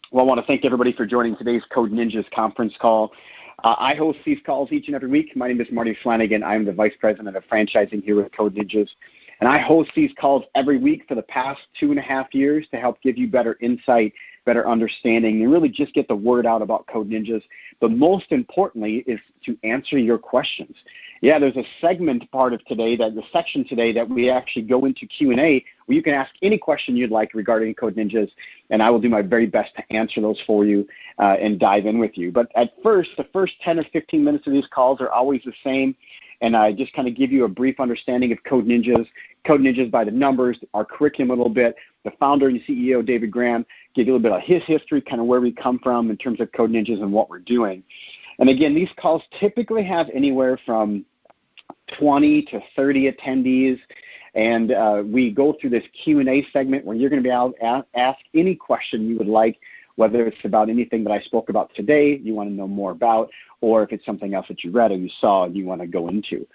Well, I want to thank everybody for joining today's Code Ninjas conference call. I host these calls each and every week. My name is Marty Flanagan. I'm the Vice President of Franchising here with Code Ninjas. And I host these calls every week for the past 2.5 years to help give you better insight, better understanding, and really just get the word out about Code Ninjas. But most importantly is to answer your questions. Yeah, there's a segment part of today, the section today that we actually go into Q&A where you can ask any question you'd like regarding Code Ninjas, and I will do my very best to answer those for you and dive in with you. But at first, the first 10 or 15 minutes of these calls are always the same, and I just kind of give you a brief understanding of Code Ninjas by the numbers, our curriculum a little bit, the founder and CEO, David Graham, give you a little bit of his history, kind of where we come from in terms of Code Ninjas and what we're doing. And again, these calls typically have anywhere from 20 to 30 attendees, and we go through this Q&A segment where you're going to be able to ask any question you would like, whether it's about anything that I spoke about today you want to know more about, or if it's something else that you read or you saw and you want to go into.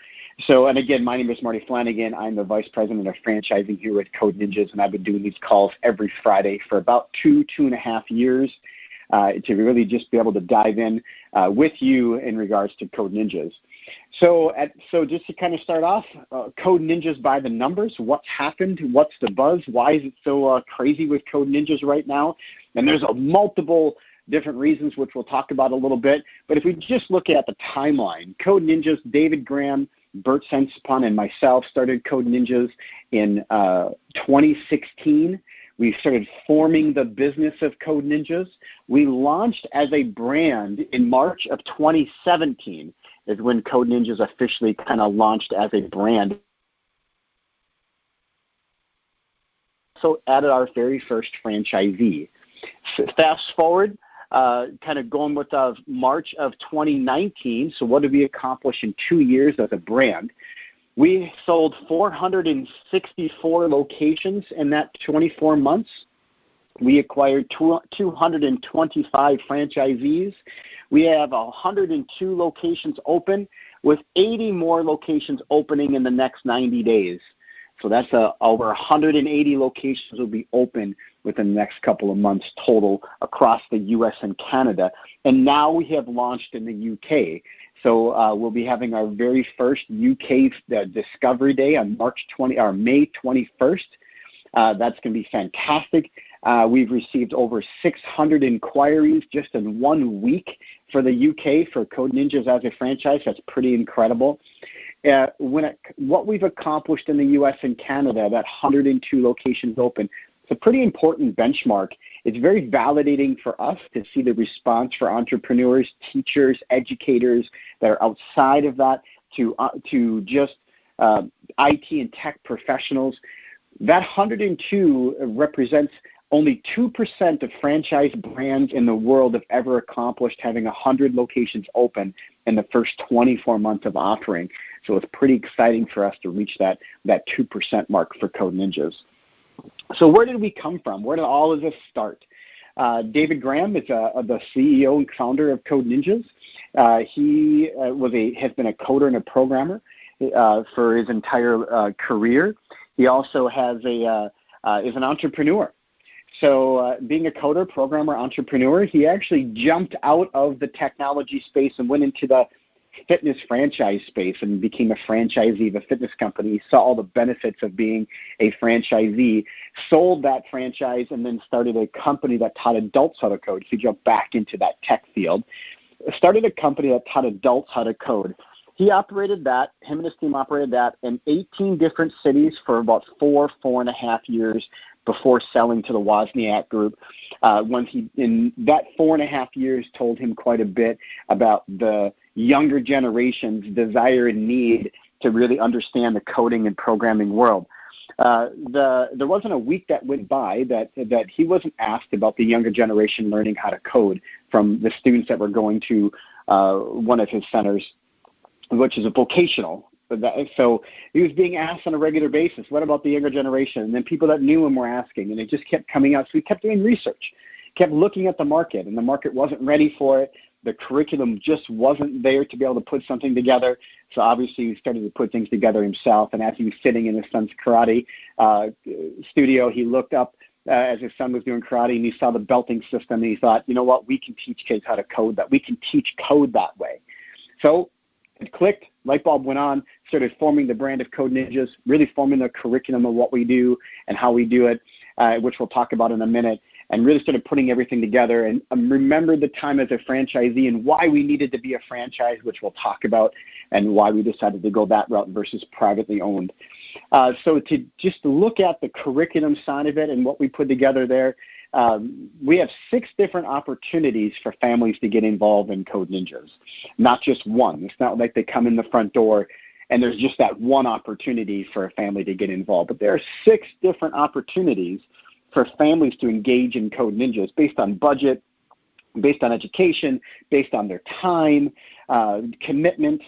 So, and again, my name is Marty Flanagan. I'm the Vice President of Franchising here at Code Ninjas, and I've been doing these calls every Friday for about 2.5 years to really just be able to dive in with you in regards to Code Ninjas. So just to kind of start off, Code Ninjas by the numbers, what's happened, what's the buzz, why is it so crazy with Code Ninjas right now? And there's multiple different reasons, which we'll talk about a little bit. But if we just look at the timeline, Code Ninjas, David Graham, Bert Senspun, and myself started Code Ninjas in 2016. We started forming the business of Code Ninjas. We launched as a brand in March of 2017 is when Code Ninjas officially kind of launched as a brand. So added our very first franchisee. So fast forward, kind of going with March of 2019. So what did we accomplish in 2 years as a brand? We sold 464 locations in that 24 months. We acquired 225 franchisees. We have 102 locations open, with 80 more locations opening in the next 90 days. So that's over 180 locations will be open within the next couple of months total across the U.S. and Canada. And now we have launched in the U.K. So we'll be having our very first UK Discovery Day on May 21st. That's going to be fantastic. We've received over 600 inquiries just in 1 week for the UK for Code Ninjas as a franchise. That's pretty incredible. What we've accomplished in the U.S. and Canada, that 102 locations open, it's a pretty important benchmark. It's very validating for us to see the response for entrepreneurs, teachers, educators that are outside of that to just IT and tech professionals. That 102 represents only 2% of franchise brands in the world have ever accomplished having 100 locations open in the first 24 months of offering. So it's pretty exciting for us to reach that 2% mark for Code Ninjas. So where did we come from? Where did all of this start? David Graham is the CEO and founder of Code Ninjas. He has been a coder and a programmer for his entire career. He also is an entrepreneur. So being a coder, programmer, entrepreneur, he actually jumped out of the technology space and went into the fitness franchise space and became a franchisee of a fitness company. He saw all the benefits of being a franchisee, sold that franchise, and then started a company that taught adults how to code. He jumped back into that tech field, started a company that taught adults how to code. He operated that, him and his team operated that in 18 different cities for about 4.5 years before selling to the Wozniak Group. When he, in that 4.5 years, told him quite a bit about the younger generation's desire and need to really understand the coding and programming world. There wasn't a week that went by that he wasn't asked about the younger generation learning how to code from the students that were going to one of his centers, which is a vocational. So he was being asked on a regular basis, what about the younger generation? And then people that knew him were asking, and it just kept coming out. So he kept doing research, kept looking at the market, and the market wasn't ready for it. The curriculum just wasn't there to be able to put something together. So obviously he started to put things together himself. And as he was sitting in his son's karate studio, he looked up as his son was doing karate, and he saw the belting system, and he thought, you know what, we can teach kids how to code that. We can teach code that way. So it clicked, light bulb went on, started forming the brand of Code Ninjas, really forming the curriculum of what we do and how we do it, which we'll talk about in a minute, and really started putting everything together, and remembered the time as a franchisee and why we needed to be a franchise, which we'll talk about, and why we decided to go that route versus privately owned. So to just look at the curriculum side of it and what we put together there, we have 6 different opportunities for families to get involved in Code Ninjas, not just one. It's not like they come in the front door and there's just that one opportunity for a family to get involved. But there are 6 different opportunities for families to engage in Code Ninjas based on budget, based on education, based on their time, commitment.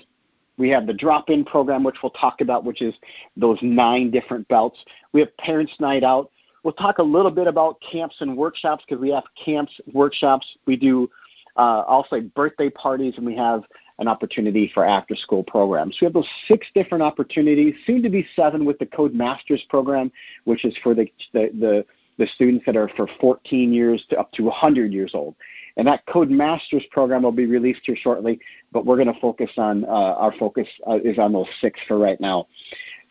We have the drop-in program, which we'll talk about, which is those 9 different belts. We have Parents' Night Out. We'll talk a little bit about camps and workshops because we have camps, workshops. We do also birthday parties, and we have an opportunity for after-school programs. So we have those 6 different opportunities, soon to be 7 with the Code Masters program, which is for the students that are for 14 years to up to 100 years old. And that Code Masters program will be released here shortly, but we're going to focus on, our focus is on those 6 for right now.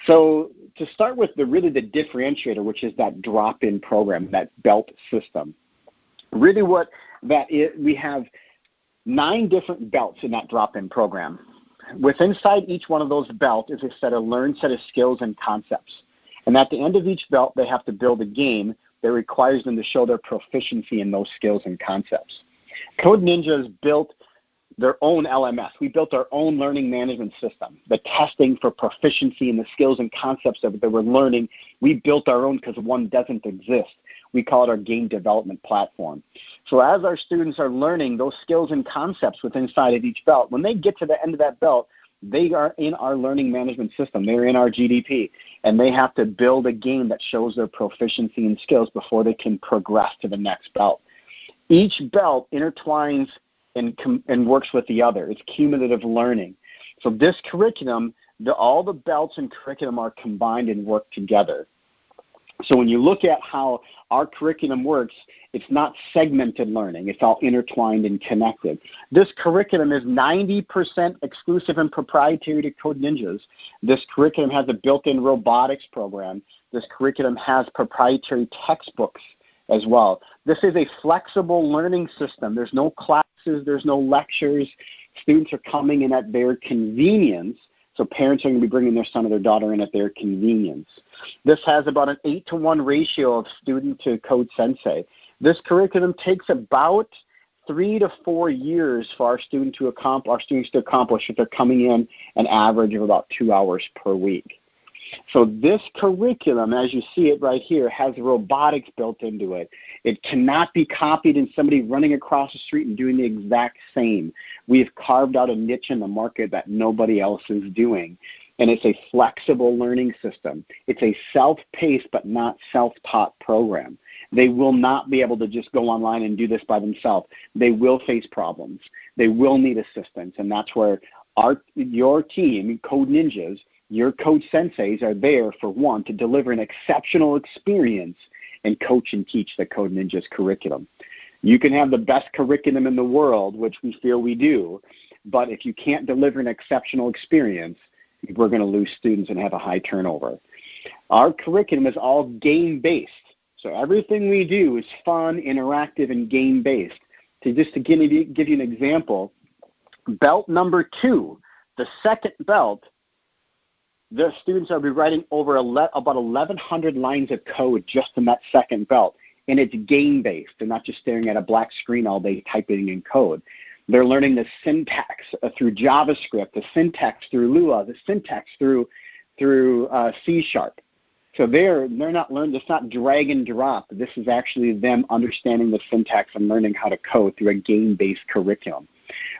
So to start with the differentiator, which is that drop-in program, that belt system. Really what that is, we have 9 different belts in that drop-in program. With inside each one of those belts is a learned set of skills and concepts. And at the end of each belt, they have to build a game that requires them to show their proficiency in those skills and concepts. Code Ninjas built their own LMS. We built our own learning management system. The testing for proficiency in the skills and concepts that we're learning, we built our own because one doesn't exist. We call it our game development platform. So as our students are learning those skills and concepts within inside of each belt, when they get to the end of that belt, they are in our learning management system. They're in our GDP, and they have to build a game that shows their proficiency and skills before they can progress to the next belt. Each belt intertwines and works with the other. It's cumulative learning. So this curriculum, all the belts and curriculum are combined and work together. So when you look at how our curriculum works, it's not segmented learning. It's all intertwined and connected. This curriculum is 90% exclusive and proprietary to Code Ninjas. This curriculum has a built-in robotics program. This curriculum has proprietary textbooks as well. This is a flexible learning system. There's no classes. There's no lectures. Students are coming in at their convenience. So parents are going to be bringing their son or their daughter in at their convenience. This has about an 8-to-1 ratio of student to code sensei. This curriculum takes about 3 to 4 years for our students to accomplish if they're coming in an average of about 2 hours per week. So this curriculum, as you see it right here, has robotics built into it. It cannot be copied in somebody running across the street and doing the exact same. We have carved out a niche in the market that nobody else is doing, and it's a flexible learning system. It's a self-paced but not self-taught program. They will not be able to just go online and do this by themselves. They will face problems. They will need assistance, and that's where your team, Code Ninjas, your code senseis are there for one, to deliver an exceptional experience and coach and teach the Code Ninjas curriculum. You can have the best curriculum in the world, which we feel we do, but if you can't deliver an exceptional experience, we're going to lose students and have a high turnover. Our curriculum is all game-based, so everything we do is fun, interactive, and game-based. To give you an example, belt number 2, the second belt, the students will be writing over about 1,100 lines of code just in that second belt, and it's game-based. They're not just staring at a black screen all day typing in code. They're learning the syntax through JavaScript, the syntax through Lua, the syntax through C#. So they're not learning. It's not drag and drop. This is actually them understanding the syntax and learning how to code through a game-based curriculum.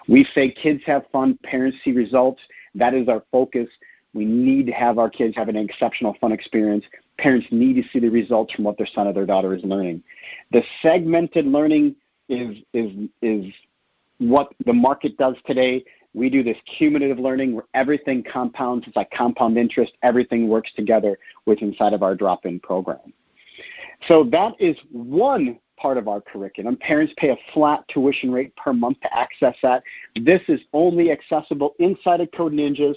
We say kids have fun, parents see results. That is our focus. We need to have our kids have an exceptional fun experience. Parents need to see the results from what their son or their daughter is learning. The segmented learning is what the market does today. We do this cumulative learning where everything compounds. It's like compound interest. Everything works together with inside of our drop-in program. So that is one part of our curriculum. Parents pay a flat tuition rate per month to access that. This is only accessible inside of Code Ninjas.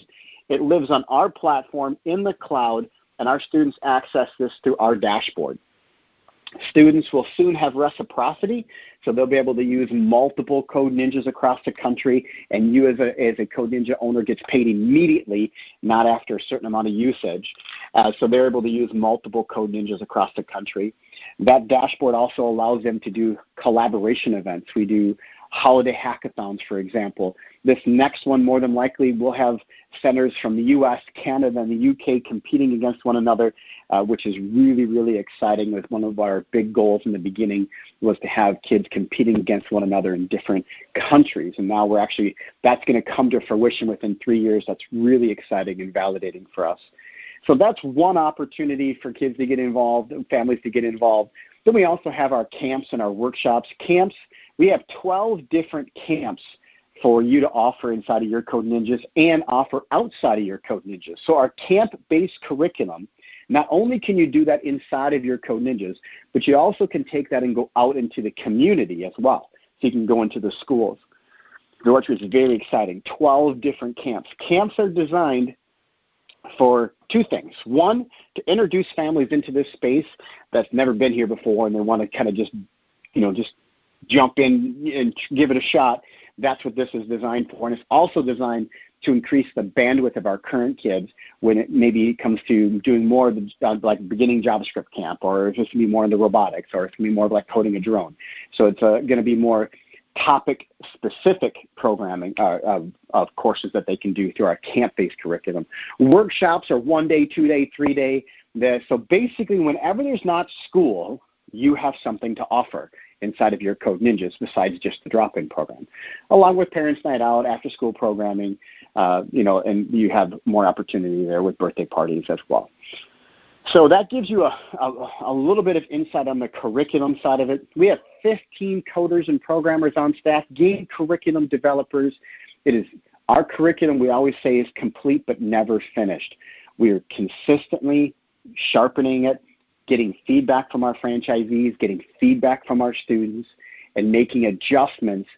It lives on our platform in the cloud, and our students access this through our dashboard. Students will soon have reciprocity, so they'll be able to use multiple Code Ninjas across the country, and you as a Code Ninja owner gets paid immediately, not after a certain amount of usage. So they're able to use multiple Code Ninjas across the country. That dashboard also allows them to do collaboration events. We do holiday hackathons, for example. This next one, more than likely, will have centers from the U.S., Canada, and the U.K. competing against one another, which is really, really exciting. With one of our big goals in the beginning was to have kids competing against one another in different countries. And now that's going to come to fruition within 3 years. That's really exciting and validating for us. So that's one opportunity for kids to get involved and families to get involved. Then we also have our camps and our workshops. Camps, we have 12 different camps for you to offer inside of your Code Ninjas and offer outside of your Code Ninjas. So our camp-based curriculum, not only can you do that inside of your Code Ninjas, but you also can take that and go out into the community as well. So you can go into the schools, which is very exciting. 12 different camps. Camps are designed for two things. One, to introduce families into this space that's never been here before, and they want to kind of just jump in and give it a shot. That's what this is designed for. And it's also designed to increase the bandwidth of our current kids when it maybe comes to doing more of the, like beginning JavaScript camp, or it's just going to be more into robotics, or it's going to be more like coding a drone. So it's going to be more topic-specific programming of courses that they can do through our camp-based curriculum. Workshops are 1 day, 2 day, 3 day. So basically, whenever there's not school, you have something to offer inside of your Code Ninjas besides just the drop-in program, along with Parents' Night Out, after-school programming, and you have more opportunity there with birthday parties as well. So that gives you a little bit of insight on the curriculum side of it. We have 15 coders and programmers on staff, game curriculum developers. It is our curriculum, we always say, is complete but never finished. We are consistently sharpening it, getting feedback from our franchisees, getting feedback from our students, and making adjustments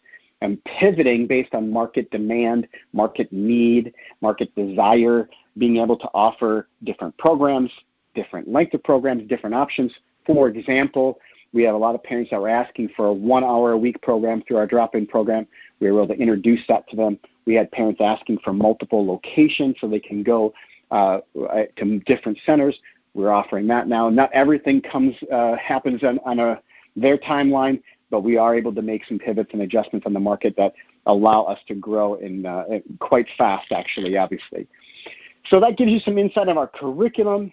and pivoting based on market demand, market need, market desire, being able to offer different programs, different length of programs, different options. For example, we have a lot of parents that were asking for a 1 hour a week program through our drop-in program. We were able to introduce that to them. We had parents asking for multiple locations so they can go to different centers. We're offering that now. Not everything happens on their timeline, but we are able to make some pivots and adjustments on the market that allow us to grow in quite fast, actually, obviously. So that gives you some insight of our curriculum.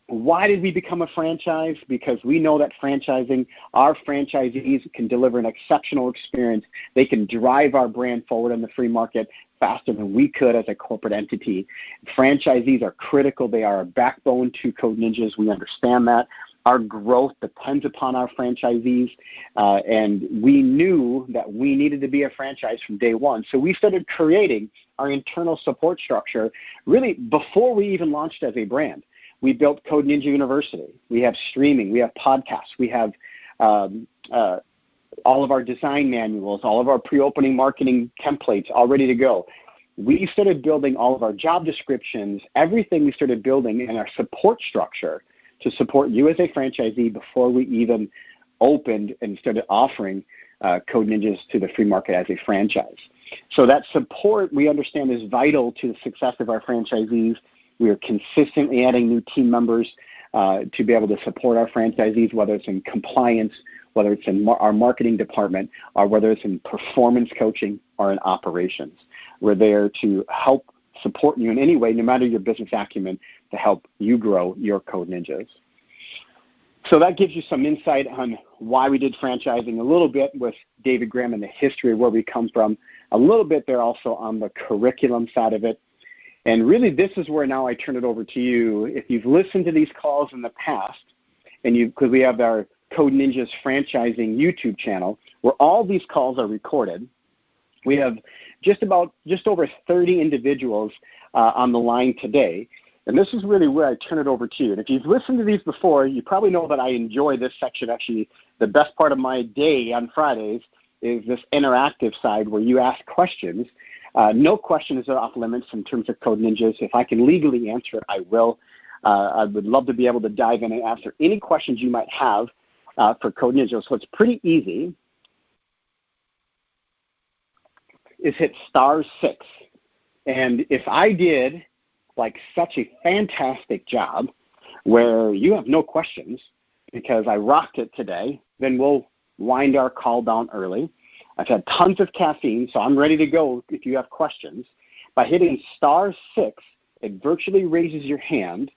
Why did we become a franchise? Because we know that franchising, our franchisees can deliver an exceptional experience. They can drive our brand forward in the free market faster than we could as a corporate entity. Franchisees are critical. They are a backbone to Code Ninjas. We understand that. Our growth depends upon our franchisees, and we knew that we needed to be a franchise from day one. So we started creating our internal support structure really before we even launched as a brand. We built Code Ninja University. We have streaming. We have podcasts. We have all of our design manuals, all of our pre-opening marketing templates all ready to go. We started building all of our job descriptions, everything we started building in our support structure to support you as a franchisee before we even opened and started offering Code Ninjas to the free market as a franchise. So that support, we understand, is vital to the success of our franchisees. We are consistently adding new team members to be able to support our franchisees, whether it's in compliance, whether it's in our marketing department, or whether it's in performance coaching or in operations. We're there to help support you in any way, no matter your business acumen, to help you grow your Code Ninjas. So that gives you some insight on why we did franchising, a little bit with David Graham and the history of where we come from, a little bit there also on the curriculum side of it. And really, this is where now I turn it over to you. If you've listened to these calls in the past, and because we have our Code Ninjas Franchising YouTube channel, where all these calls are recorded, we have just over 30 individuals on the line today. And this is really where I turn it over to you. And if you've listened to these before, you probably know that I enjoy this section. Actually, the best part of my day on Fridays is this interactive side where you ask questions. No questions are off limits in terms of Code Ninjas. If I can legally answer it, I will. I would love to be able to dive in and answer any questions you might have for Code Ninjas. So it's pretty easy. Is hit *6. And if I did like such a fantastic job where you have no questions because I rocked it today, then we'll wind our call down early. I've had tons of caffeine, so I'm ready to go if you have questions. By hitting *6, it virtually raises your hand.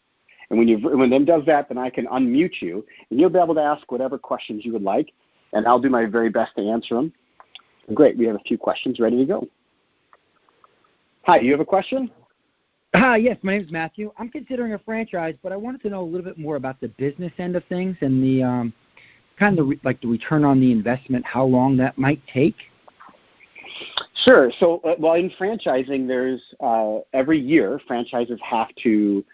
And when it does that, then I can unmute you, and you'll be able to ask whatever questions you would like, and I'll do my very best to answer them. Great. We have a few questions ready to go. Hi, do you have a question? Yes, my name is Matthew. I'm considering a franchise, but I wanted to know a little bit more about the business end of things and the the return on the investment, how long that might take. Sure. So, in franchising, there's every year franchises have to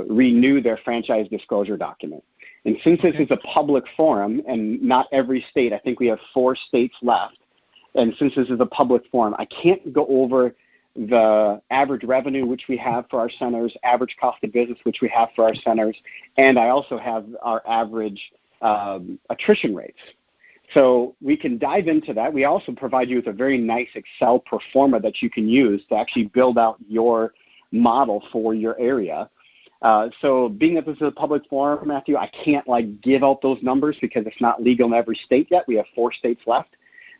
renew their franchise disclosure document. And since this is a public forum and not every state, I think we have 4 states left, and since this is a public forum, I can't go over the average revenue which we have for our centers, average cost of business which we have for our centers, and I also have our average attrition rates. So we can dive into that. We also provide you with a very nice Excel pro forma that you can use to actually build out your model for your area. So being that this is a public forum, Matthew, I can't give out those numbers because it's not legal in every state yet. We have 4 states left.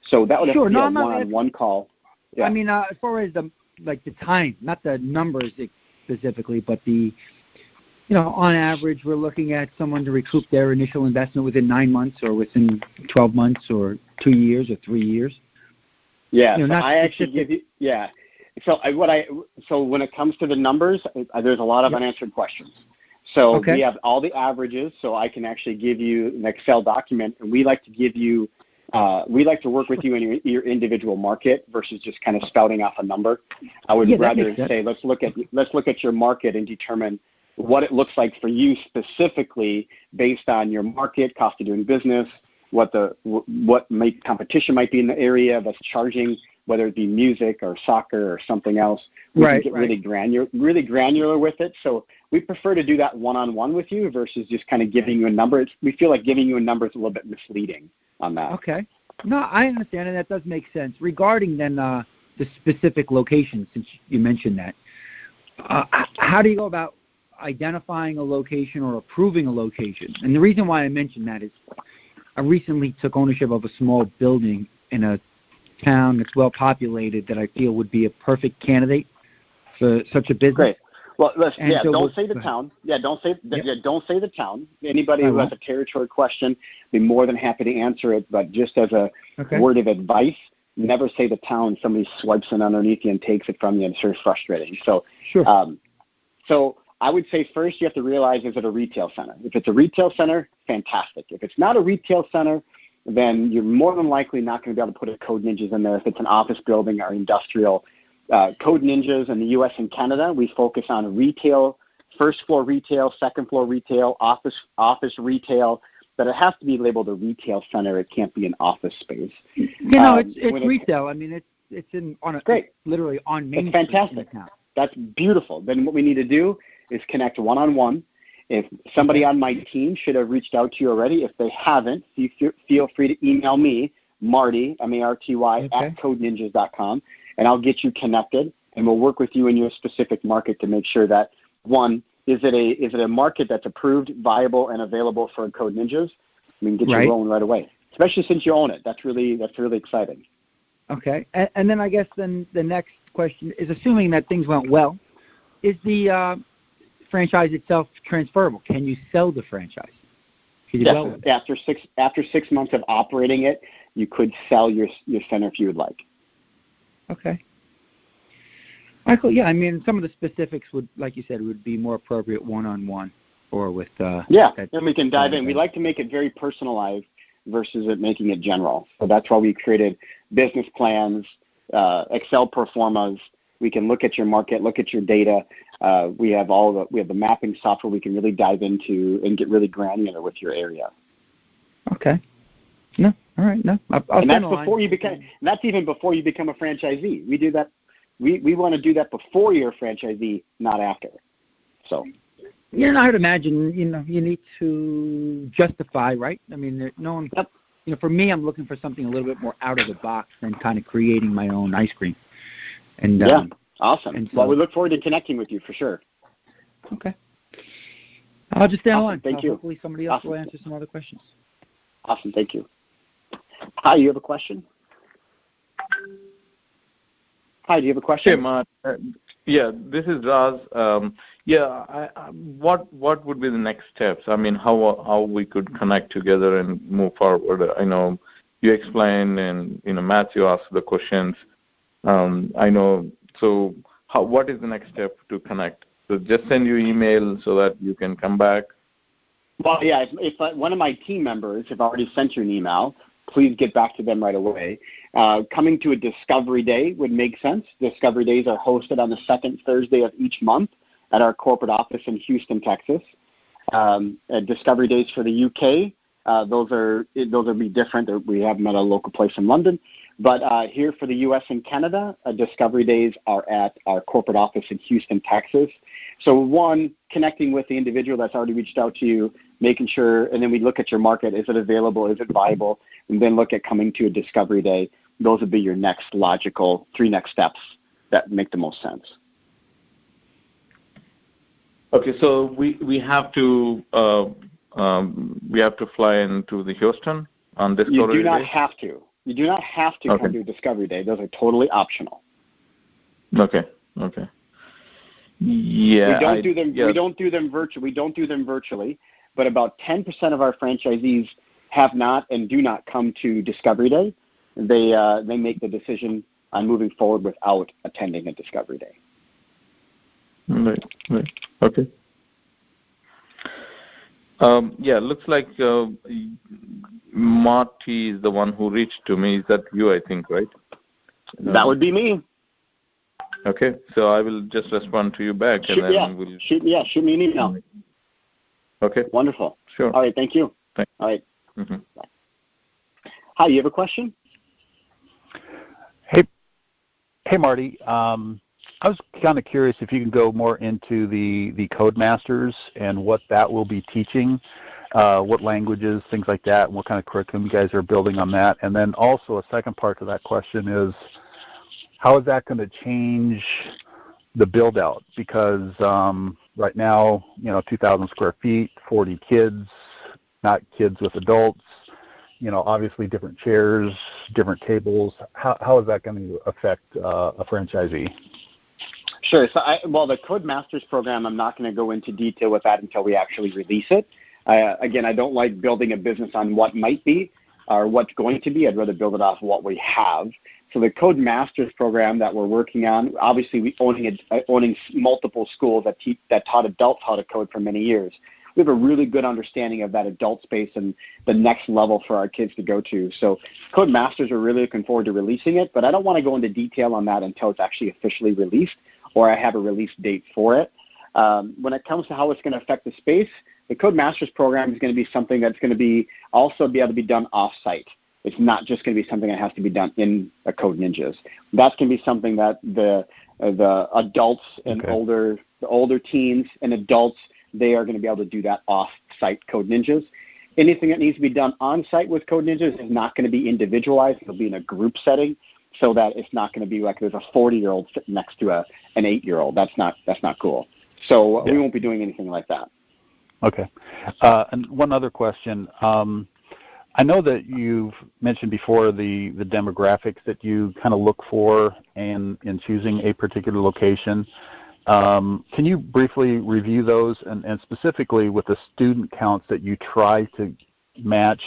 So that would have to be a one-on-one call. Yeah. I mean, as far as the time, not the numbers specifically, but on average, we're looking at someone to recoup their initial investment within 9 months or within 12 months or 2 years or 3 years. Yeah, so I actually give you, yeah. So when it comes to the numbers, there's a lot of unanswered questions. So we have all the averages, so I can actually give you an Excel document, and we like to give you, we like to work with you in your individual market versus just kind of spouting off a number. I would rather say let's look at your market and determine what it looks like for you specifically based on your market, cost of doing business, what competition might be in the area that's charging, whether it be music or soccer or something else. We can get really granular with it. So we prefer to do that one-on-one with you versus just kind of giving you a number. We feel like giving you a number is a little bit misleading on that. Okay. No, I understand, and that does make sense. Regarding then the specific location, since you mentioned that, how do you go about identifying a location or approving a location? And the reason why I mentioned that is I recently took ownership of a small building in a town that's well populated that I feel would be a perfect candidate for such a business. Great. Well, don't say the town. Don't say the town. Anybody who has a territory question, be more than happy to answer it. But just as a word of advice, never say the town. Somebody swipes it underneath you and takes it from you, and it's sort of frustrating. So, so I would say first you have to realize, is it a retail center? If it's a retail center, fantastic. If it's not a retail center, then you're more than likely not going to be able to put a Code Ninjas in there. If it's an office building or industrial, Code Ninjas in the U.S. and Canada, we focus on retail, first floor retail, second floor retail, office retail, but it has to be labeled a retail center. It can't be an office space. It's retail. I mean, it's literally on Main Street. It's fantastic. That's beautiful. Then what we need to do is connect one-on-one. If somebody on my team should have reached out to you already, if they haven't, feel free to email me, Marty, M-A-R-T-Y, at codeninjas.com, and I'll get you connected, and we'll work with you in your specific market to make sure that, one, is it a market that's approved, viable, and available for Code Ninjas? We can get you rolling right away, especially since you own it. That's really exciting. Okay. And then I guess the next question is, assuming that things went well, is the franchise itself transferable? Can you sell the franchise? Yes. After 6 months of operating it, you could sell your center if you would like. Okay. Michael, yeah, I mean, some of the specifics would, like you said, would be more appropriate one-on-one or with. And we can dive in. We like to make it very personalized versus making it general. So that's why we created business plans, Excel pro formas. We can look at your market, look at your data, We have the mapping software we can really dive into and get really granular with your area. Okay. No, all right. No, I'll and that's before you become. That's even before you become a franchisee. We do that. We want to do that before you're a franchisee, not after. So. Yeah, I would imagine you need to justify, right? I mean, no one. Yep. For me, I'm looking for something a little bit more out of the box than kind of creating my own ice cream. And yeah, awesome. And so, well, we look forward to connecting with you for sure. Okay. I'll just stay on line. Thank you. Hopefully somebody else will answer some other questions. Awesome. Thank you. Hi, you have a question? Hi, do you have a question? Hey, Mark. Yeah, this is Raz. What would be the next steps? I mean, how we could connect together and move forward? I know you explained, and Matthew asked the questions. I know. So, what is the next step to connect? So, just send you email so that you can come back. Well, yeah. If one of my team members have already sent you an email, please get back to them right away. Coming to a Discovery Day would make sense. Discovery Days are hosted on the second Thursday of each month at our corporate office in Houston, Texas. Discovery Days for the UK, those will be different. We have them at a local place in London. But here for the US and Canada, Discovery Days are at our corporate office in Houston, Texas. So one, connecting with the individual that's already reached out to you, making sure, and then we look at your market. Is it available? Is it viable? And then look at coming to a Discovery Day. Those would be your next logical 3 next steps that make the most sense. Okay, so we have to fly into the Houston on Discovery Day? You do not have to. You do not have to come to a Discovery Day. Those are totally optional. Okay. Yeah. We don't do them. Yeah. We don't do them virtually. We don't do them virtually. But about 10% of our franchisees have not and do not come to Discovery Day. They make the decision on moving forward without attending a Discovery Day. Right. Okay. Looks like Marty is the one who reached to me. Is that you, I think, right? That would be me. Okay, so I will just respond to you back, and then we'll... Shoot me an email. Okay. Wonderful. Sure. All right, thank you. Thanks. All right. Mm-hmm. Hi, you have a question? Hey, Marty. I was kind of curious if you can go more into the Codemasters and what that will be teaching, what languages, things like that, and what kind of curriculum you guys are building on that. And then also a second part to that question is, how is that going to change the build-out? Because right now, 2,000 square feet, 40 kids, not kids with adults, obviously different chairs, different tables. How is that going to affect a franchisee? Sure. So, the Codemasters program, I'm not going to go into detail with that until we actually release it. Again, I don't like building a business on what might be or what's going to be. I'd rather build it off what we have. So the Codemasters program that we're working on, obviously we owning multiple schools that taught adults how to code for many years. We have a really good understanding of that adult space and the next level for our kids to go to. So Codemasters, we're really looking forward to releasing it, but I don't want to go into detail on that until it's actually officially released or I have a release date for it. When it comes to how it's going to affect the space, the Codemasters program is going to be something that's going to be also be able to be done off-site. It's not just going to be something that has to be done in a Code Ninjas. That's going to be something that the adults and the older teens and adults, they are going to be able to do that off-site Code Ninjas. Anything that needs to be done on-site with Code Ninjas is not going to be individualized. It'll be in a group setting, so that it's not going to be like there's a 40-year-old sitting next to an 8-year-old. That's not cool. So we won't be doing anything like that. Okay. And one other question. I know that you've mentioned before the demographics that you kind of look for in choosing a particular location. Can you briefly review those and specifically with the student counts that you try to match?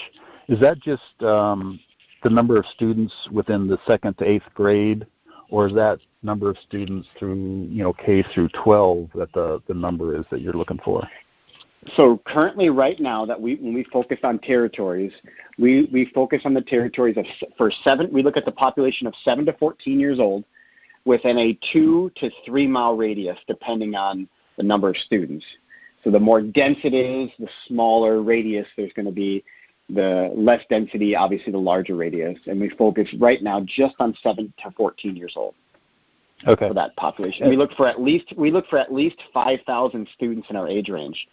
Is that just the number of students within the 2nd to 8th grade, or is that number of students through K through 12 that the number is that you're looking for? So currently, right now, when we focus on territories, we focus on the territories we look at the population of 7 to 14 years old. within a 2 to 3 mile radius, depending on the number of students. So the more dense it is, the smaller radius there's going to be. The less density, obviously, the larger radius. And we focus right now just on 7 to 14 years old. Okay. For that population, we look for at least 5,000 students in our age range.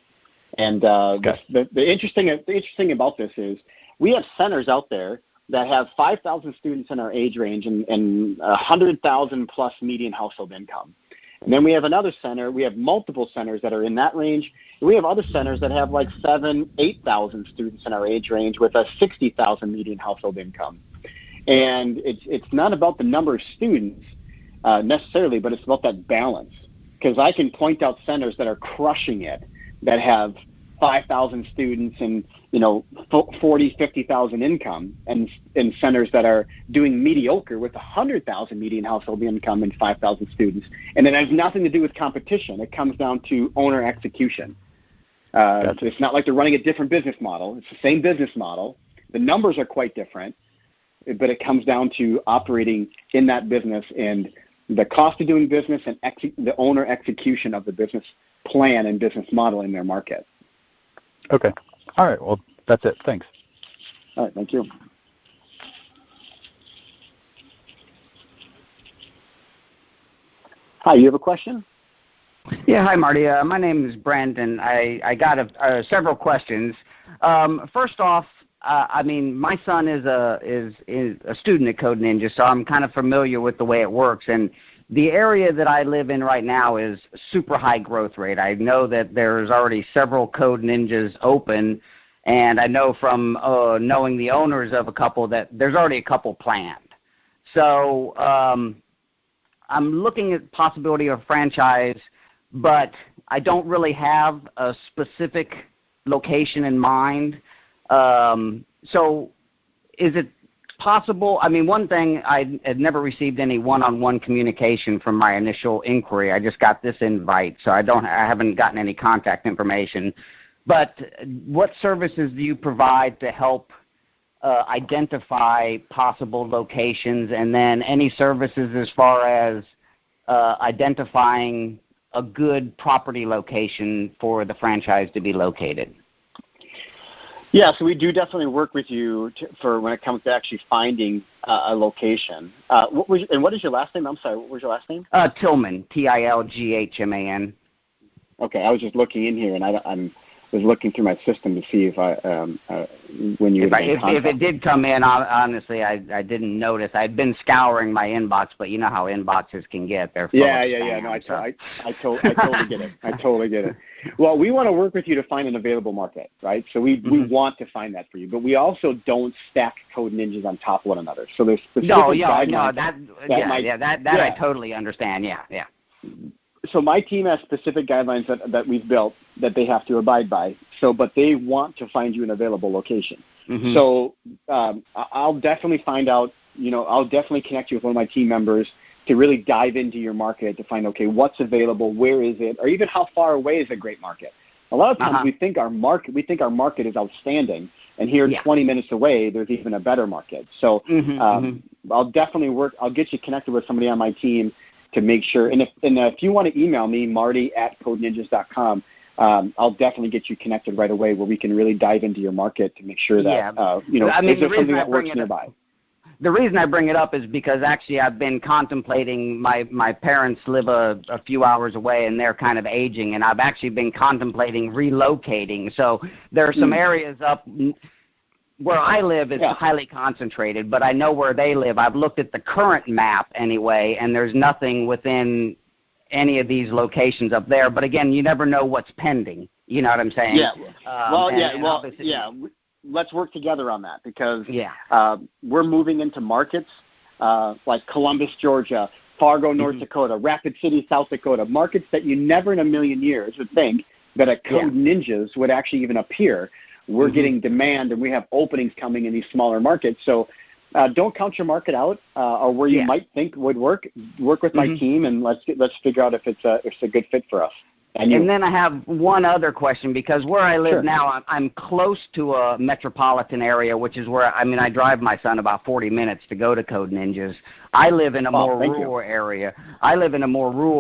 And the interesting thing about this is we have centers out there that have 5,000 students in our age range and 100,000 plus median household income. And then we have another center. We have multiple centers that are in that range. And we have other centers that have like 8,000 students in our age range with a 60,000 median household income. And it's not about the number of students necessarily, but it's about that balance. Because I can point out centers that are crushing it, that have 5,000 students and 40, 50,000 income, and centers that are doing mediocre with 100,000 median household income and 5,000 students. And it has nothing to do with competition. It comes down to owner execution. Gotcha. It's not like they're running a different business model. It's the same business model. The numbers are quite different, but it comes down to operating in that business and the cost of doing business and the owner execution of the business plan and business model in their market. Okay. All right. Well, that's it. Thanks. All right. Thank you. Hi, you have a question? Yeah. Hi, Marty. My name is Brandon. I got several questions. First off, my son is a student at Code Ninja, so I'm kind of familiar with the way it works. And the area that I live in right now is super high growth rate. I know that there's already several Code Ninjas open, and I know from knowing the owners of a couple that there's already a couple planned. So I'm looking at the possibility of franchise, but I don't really have a specific location in mind. So is it possible? One thing, I had never received any one-on-one communication from my initial inquiry. I just got this invite, so I haven't gotten any contact information. But what services do you provide to help identify possible locations, and then any services as far as identifying a good property location for the franchise to be located? Yeah, so we do definitely work with you for when it comes to actually finding a location. What is your last name? I'm sorry, what was your last name? Tillman, Tilghman. Okay, I was just looking in here, and I was looking through my system to see if if it did come in. Honestly, I didn't notice. I'd been scouring my inbox, but you know how inboxes can get. They're full of spam, No, so. I totally get it. I totally get it. Well, we want to work with you to find an available market, right? So we want to find that for you, but we also don't stack Code Ninjas on top of one another. So there's specific guidelines. I totally understand. Yeah. So my team has specific guidelines that we've built that they have to abide by. But they want to find you an available location. Mm-hmm. So I'll definitely find out. I'll definitely connect you with one of my team members to really dive into your market to find, okay, what's available, where is it, or even how far away is a great market. A lot of times we think our market is outstanding, and here 20 minutes away, there's even a better market. So I'll definitely I'll get you connected with somebody on my team to make sure. And if you want to email me, marty@codeninjas.com, I'll definitely get you connected right away where we can really dive into your market to make sure that, is there something that works nearby? The reason I bring it up is because actually I've been contemplating, my parents live a few hours away and they're kind of aging, and I've actually been contemplating relocating. So there are some areas up where I live is highly concentrated, but I know where they live. I've looked at the current map anyway, and there's nothing within any of these locations up there. But again, you never know what's pending. You know what I'm saying? Yeah. Let's work together on that because we're moving into markets like Columbus, Georgia, Fargo, North Dakota, Rapid City, South Dakota, markets that you never in a million years would think that a Code Ninjas would actually even appear. We're getting demand, and we have openings coming in these smaller markets. So don't count your market out or where you might think would work. Work with my team, and let's figure out if it's a good fit for us. And then I have one other question, because where I live now, I'm close to a metropolitan area, which is where, I drive my son about 40 minutes to go to Code Ninjas. I live in a more rural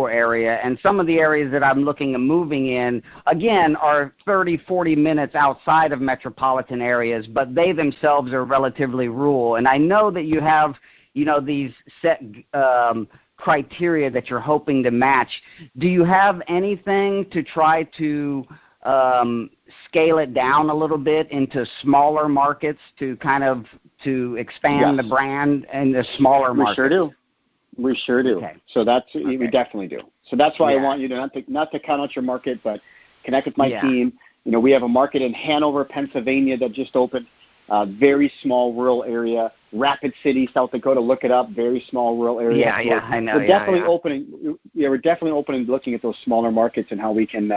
area. And some of the areas that I'm looking at moving in, again, are 30, 40 minutes outside of metropolitan areas, but they themselves are relatively rural. And I know that you have, these set criteria that you're hoping to match. Do you have anything to try to scale it down a little bit into smaller markets to expand the brand in the smaller markets? We sure do. Okay. So we definitely do. So that's why I want you to not to count out your market, but connect with my team. We have a market in Hanover, Pennsylvania that just opened. Very small rural area. Rapid City, South Dakota. Look it up. Very small rural area. I know. We're definitely opening. We're definitely opening, looking at those smaller markets and how we can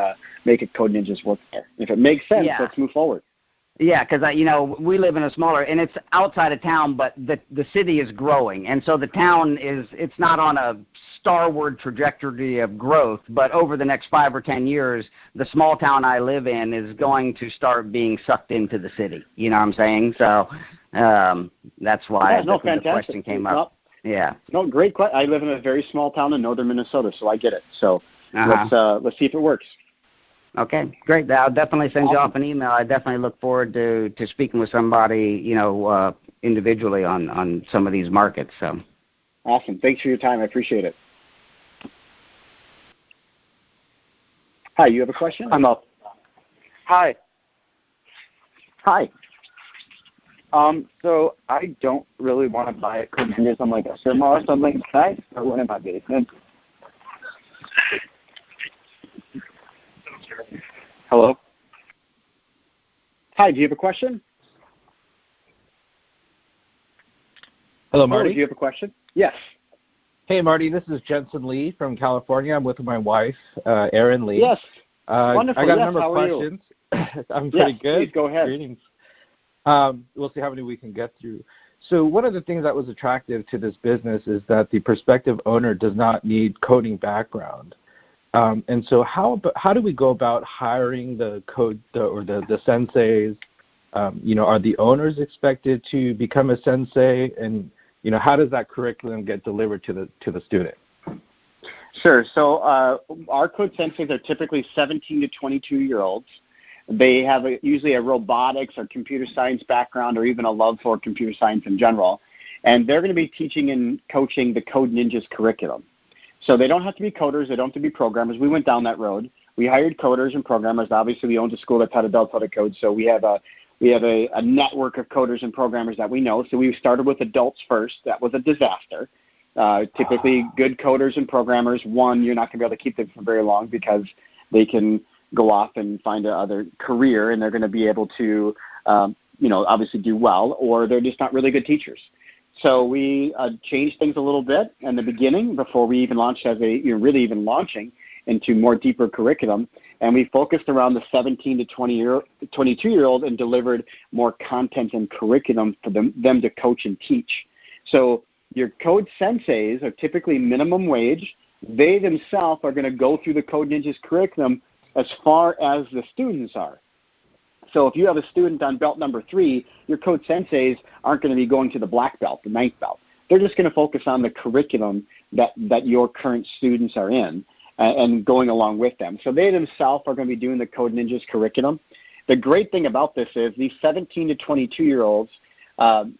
make it Code Ninjas work there. If it makes sense, let's move forward. Yeah, because we live in a smaller, and it's outside of town, but the city is growing, and so the town it's not on a starward trajectory of growth, but over the next 5 or 10 years, the small town I live in is going to start being sucked into the city. You know what I'm saying? So that's why the question came up. No, great question. I live in a very small town in northern Minnesota, so I get it. So let's see if it works. Okay, great. I'll definitely send you off an email. I definitely look forward to speaking with somebody, individually on some of these markets. So, awesome. Thanks for your time. I appreciate it. Hi, you have a question? I'm up. Hi. So I don't really want to buy a Code Ninjas on like a cinema or something. Can I start one in my basement? Hello? Hi, do you have a question? Hello, Marty. Do you have a question? Yes. Hey, Marty, this is Jensen Lee from California. I'm with my wife, Erin Lee. Yes. Wonderful. I got a number of questions. I'm pretty good. Please go ahead. Greetings. We'll see how many we can get through. So one of the things that was attractive to this business is that the prospective owner does not need coding background. And so how do we go about hiring the senseis? Are the owners expected to become a sensei? And, how does that curriculum get delivered to the student? Sure. So our code senseis are typically 17 to 22-year-olds. They have usually a robotics or computer science background, or even a love for computer science in general. And they're going to be teaching and coaching the Code Ninjas curriculum. So they don't have to be coders. They don't have to be programmers. We went down that road. We hired coders and programmers. Obviously, we owned a school that taught adults how to code, so we have a network of coders and programmers that we know. So we started with adults first. That was a disaster. Typically, good coders and programmers, you're not going to be able to keep them for very long because they can go off and find another career, and they're going to be able to, obviously do well, or they're just not really good teachers. So we changed things a little bit in the beginning before we even launched really even launching into more deeper curriculum. And we focused around the 17 to 22-year-old and delivered more content and curriculum for them to coach and teach. So your code senseis are typically minimum wage. They themselves are going to go through the Code Ninjas curriculum as far as the students are. So if you have a student on belt number 3, your code senseis aren't going to be going to the black belt, the 9th belt. They're just going to focus on the curriculum that your current students are in and going along with them. So they themselves are going to be doing the Code Ninjas curriculum. The great thing about this is these 17 to 22-year-olds,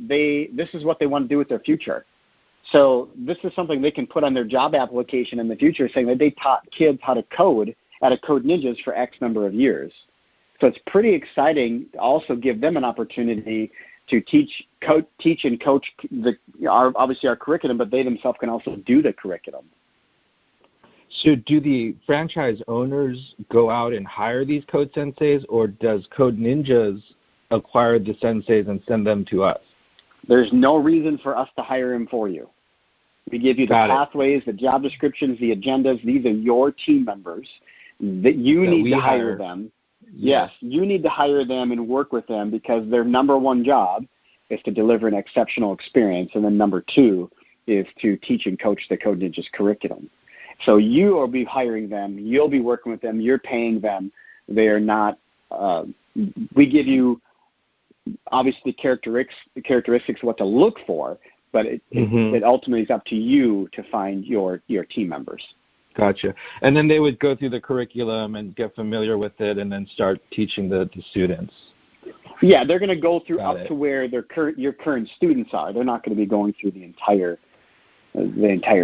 this is what they want to do with their future. So this is something they can put on their job application in the future, saying that they taught kids how to code at a Code Ninjas for X number of years. So it's pretty exciting to also give them an opportunity to teach and coach obviously our curriculum, but they themselves can also do the curriculum. So do the franchise owners go out and hire these code senseis, or does Code Ninjas acquire the senseis and send them to us? There's no reason for us to hire them for you. We give you the pathways, the job descriptions, the agendas. These are your team members that you need to hire them. Yes, you need to hire them and work with them because their number one job is to deliver an exceptional experience, and then number 2 is to teach and coach the Code Ninjas curriculum. So you will be hiring them. You'll be working with them. You're paying them. They are not. We give you obviously characteristics what to look for, but it ultimately is up to you to find your team members. Gotcha. And then they would go through the curriculum and get familiar with it, and then start teaching the students. Yeah, they're going to go through to where your current students are. They're not going to be going through the entire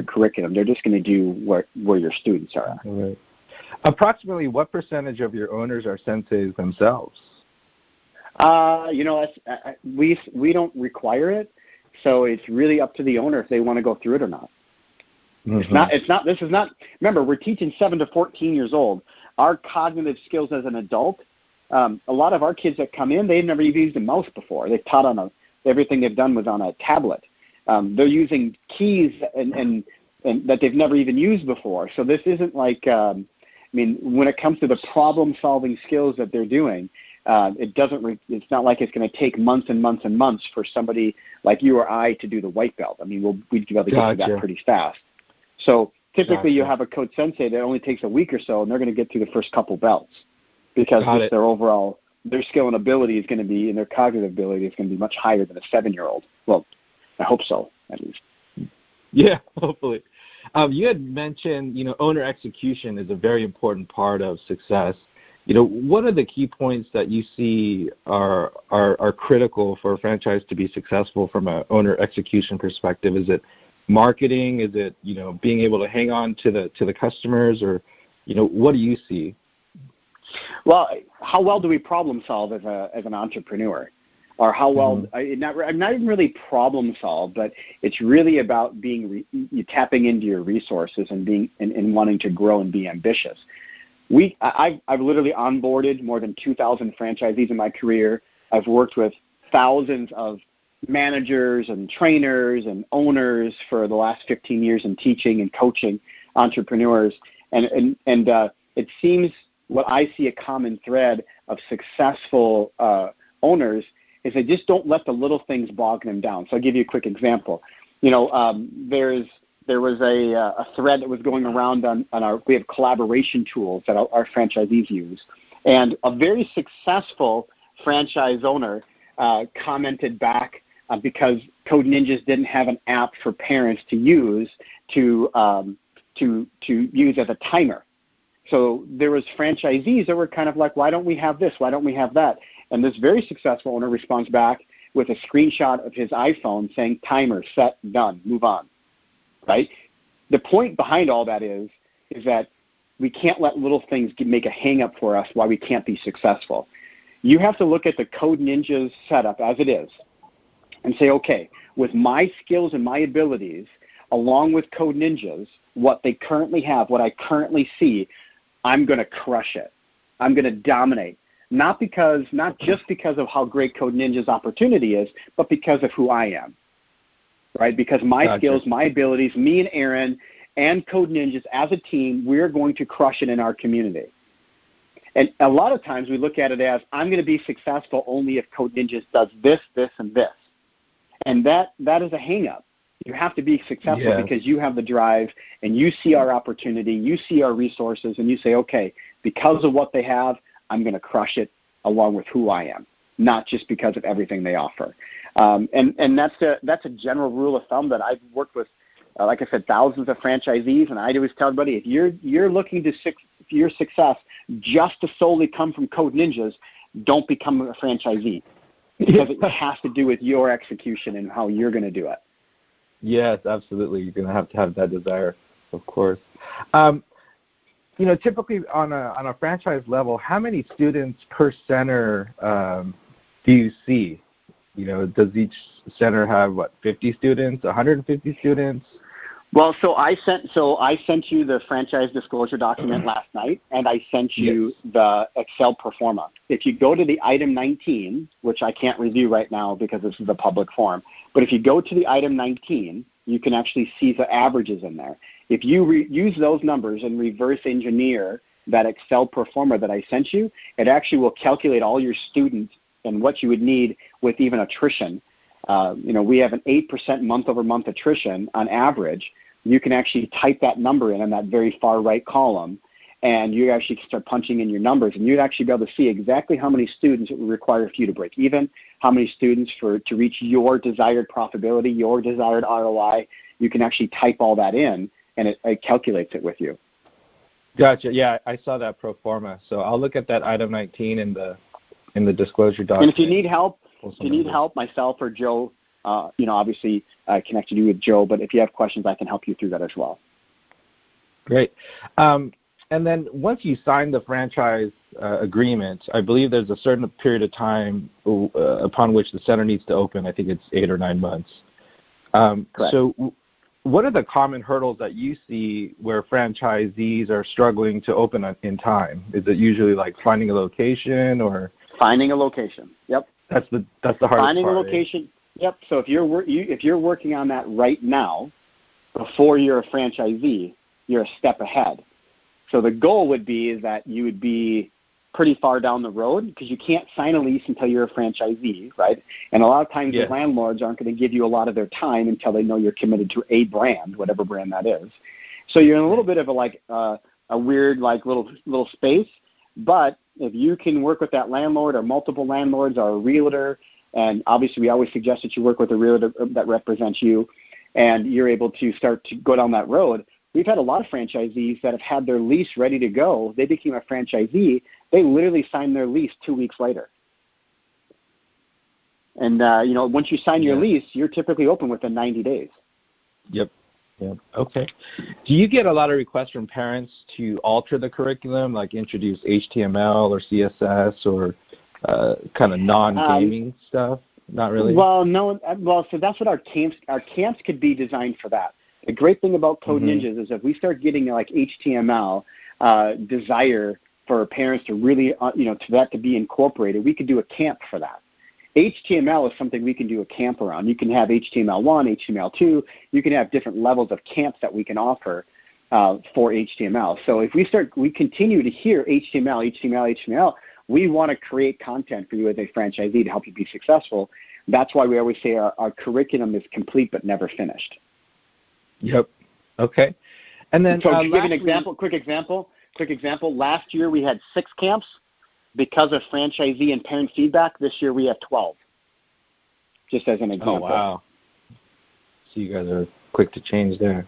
curriculum. They're just going to do where your students are. All right. Approximately what percentage of your owners are senseis themselves? We don't require it, so it's really up to the owner if they want to go through it or not. This is not. Remember, we're teaching 7 to 14 years old. Our cognitive skills as an adult. A lot of our kids that come in, they've never even used a mouse before. They've taught on everything they've done was on a tablet. They're using keys and that they've never even used before. So this isn't like. When it comes to the problem-solving skills that they're doing, it's not like it's going to take months and months and months for somebody like you or I to do the white belt. We'd be able to get through that pretty fast. So typically you have a code sensei that only takes a week or so, and they're going to get through the first couple belts because their skill and ability is going to be, and their cognitive ability is going to be much higher than a 7-year-old. Well, I hope so, at least. Yeah, hopefully. You had mentioned, owner execution is a very important part of success. What are the key points that you see are critical for a franchise to be successful from an owner execution perspective? Is it marketing? Is it, being able to hang on to the customers, or, what do you see? Well, how well do we problem solve as an entrepreneur? Or how well, not even really problem solve, but it's really about tapping into your resources and wanting to grow and be ambitious. I've literally onboarded more than 2,000 franchisees in my career. I've worked with thousands of managers and trainers and owners for the last 15 years in teaching and coaching entrepreneurs. And it seems what I see a common thread of successful owners is they just don't let the little things bog them down. So I'll give you a quick example. There was a thread that was going around we have collaboration tools that our franchisees use. And a very successful franchise owner commented back because Code Ninjas didn't have an app for parents to use to use as a timer. So there was franchisees that were kind of like, why don't we have this? Why don't we have that? And this very successful owner responds back with a screenshot of his iPhone saying, timer, set, done, move on, right? The point behind all that is that we can't let little things make a hang-up for us why we can't be successful. You have to look at the Code Ninjas setup as it is and say, okay, with my skills and my abilities, along with Code Ninjas, what they currently have, what I currently see, I'm going to crush it. I'm going to dominate. Not just because of how great Code Ninja's opportunity is, but because of who I am, right? Because my skills, my abilities, me and Aaron and Code Ninjas as a team, we're going to crush it in our community. And a lot of times we look at it as, I'm going to be successful only if Code Ninjas does this, this, and this. And that is a hang-up. You have to be successful because you have the drive and you see our opportunity, you see our resources, and you say, okay, because of what they have, I'm going to crush it along with who I am, not just because of everything they offer. And that's a general rule of thumb that I've worked with, like I said, thousands of franchisees, and I always tell everybody, if you're looking to your success just to solely come from Code Ninjas, don't become a franchisee because it has to do with your execution and how you're going to do it. Yes, absolutely. You're going to have that desire, of course. Typically on a franchise level, how many students per center do you see? Does each center have 50 students, 150 students? Well, so I sent you the franchise disclosure document last night, and I sent you the Excel pro forma. If you go to the item 19, which I can't review right now because this is a public forum, but if you go to the item 19, you can actually see the averages in there. If you use those numbers and reverse engineer that Excel pro forma that I sent you, it actually will calculate all your students and what you would need with even attrition. We have an 8% month-over-month attrition on average. you can actually type that number in on that very far right column, and you actually can start punching in your numbers, and you'd actually be able to see exactly how many students it would require for you to break even, how many students to reach your desired profitability, your desired ROI. You can actually type all that in, and it calculates it with you. Gotcha. Yeah, I saw that pro forma. So I'll look at that item 19 in the disclosure document. And if you need help, myself or Joe, obviously connected you with Joe, but if you have questions, I can help you through that as well. Great. And then once you sign the franchise agreement, I believe there's a certain period of time upon which the center needs to open. I think it's 8 or 9 months. So what are the common hurdles that you see where franchisees are struggling to open in time? Is it usually like finding a location or? Finding a location. Yep. That's the hardest part. Finding a location. Yep. So if you're working on that right now, before you're a franchisee, you're a step ahead. So the goal would be is that you would be pretty far down the road, because you can't sign a lease until you're a franchisee, right? And a lot of times the landlords aren't going to give you a lot of their time until they know you're committed to a brand, whatever brand that is. So you're in a little bit of a weird little space. But if you can work with that landlord or multiple landlords or a realtor, and obviously we always suggest that you work with a realtor that represents you, and you're able to start to go down that road. We've had a lot of franchisees that have had their lease ready to go. They became a franchisee. They literally signed their lease 2 weeks later. And, once you sign your lease, you're typically open within 90 days. Yep. Okay. Do you get a lot of requests from parents to alter the curriculum, like introduce HTML or CSS or kind of non-gaming stuff? Not really? Well, no. Well, so that's what our camps could be designed for that. The great thing about Code Ninjas is if we start getting like HTML desire for parents to really, to that to be incorporated, we could do a camp for that. HTML is something we can do a camp around. You can have HTML1, HTML2. You can have different levels of camps that we can offer for HTML. So if we continue to hear HTML, we want to create content for you as a franchisee to help you be successful. That's why we always say our curriculum is complete but never finished. Yep. Okay. And then so to give an quick example, last year we had 6 camps. Because of franchisee and parent feedback, this year we have 12, just as an example. Oh, wow. So you guys are quick to change there.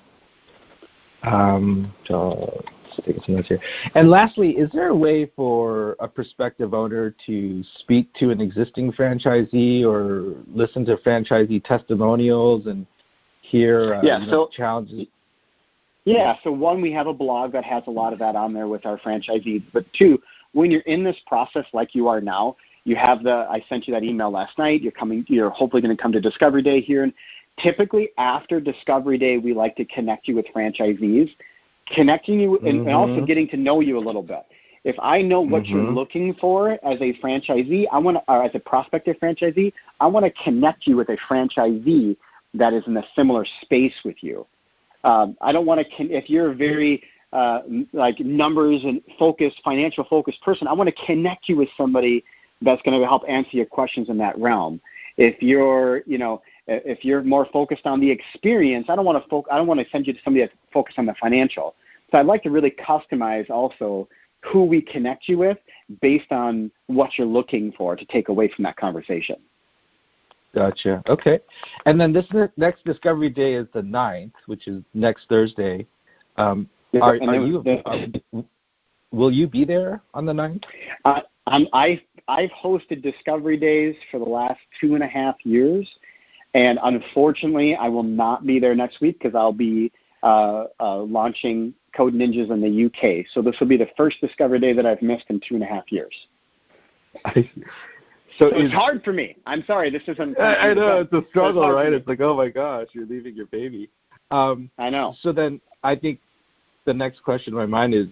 So let's take some notes here. And lastly, is there a way for a prospective owner to speak to an existing franchisee or listen to franchisee testimonials and hear challenges? Yeah, so one, we have a blog that has a lot of that on there with our franchisees. But 2, when you're in this process like you are now, you have I sent you that email last night. You're hopefully going to come to Discovery Day here. And typically after Discovery Day, we like to connect you with franchisees, connecting you and also getting to know you a little bit. If I know what you're looking for as a franchisee, or as a prospective franchisee, I want to connect you with a franchisee that is in a similar space with you. I don't want to, if you're a very numbers and financial focused person, I want to connect you with somebody that's going to help answer your questions in that realm. If you're more focused on the experience, I don't want to send you to somebody that's focused on the financial. So I'd like to really customize also who we connect you with based on what you're looking for to take away from that conversation. Gotcha. Okay. And then this next Discovery Day is the 9th, which is next Thursday. Will you be there on the 9th? I've hosted Discovery Days for the last 2.5 years, and unfortunately, I will not be there next week because I'll be launching Code Ninjas in the UK. So this will be the first Discovery Day that I've missed in 2.5 years. So it's hard for me. I'm sorry. This isn't. I know it's a struggle, right? It's like, oh my gosh, you're leaving your baby. I know. So then I think the next question in my mind is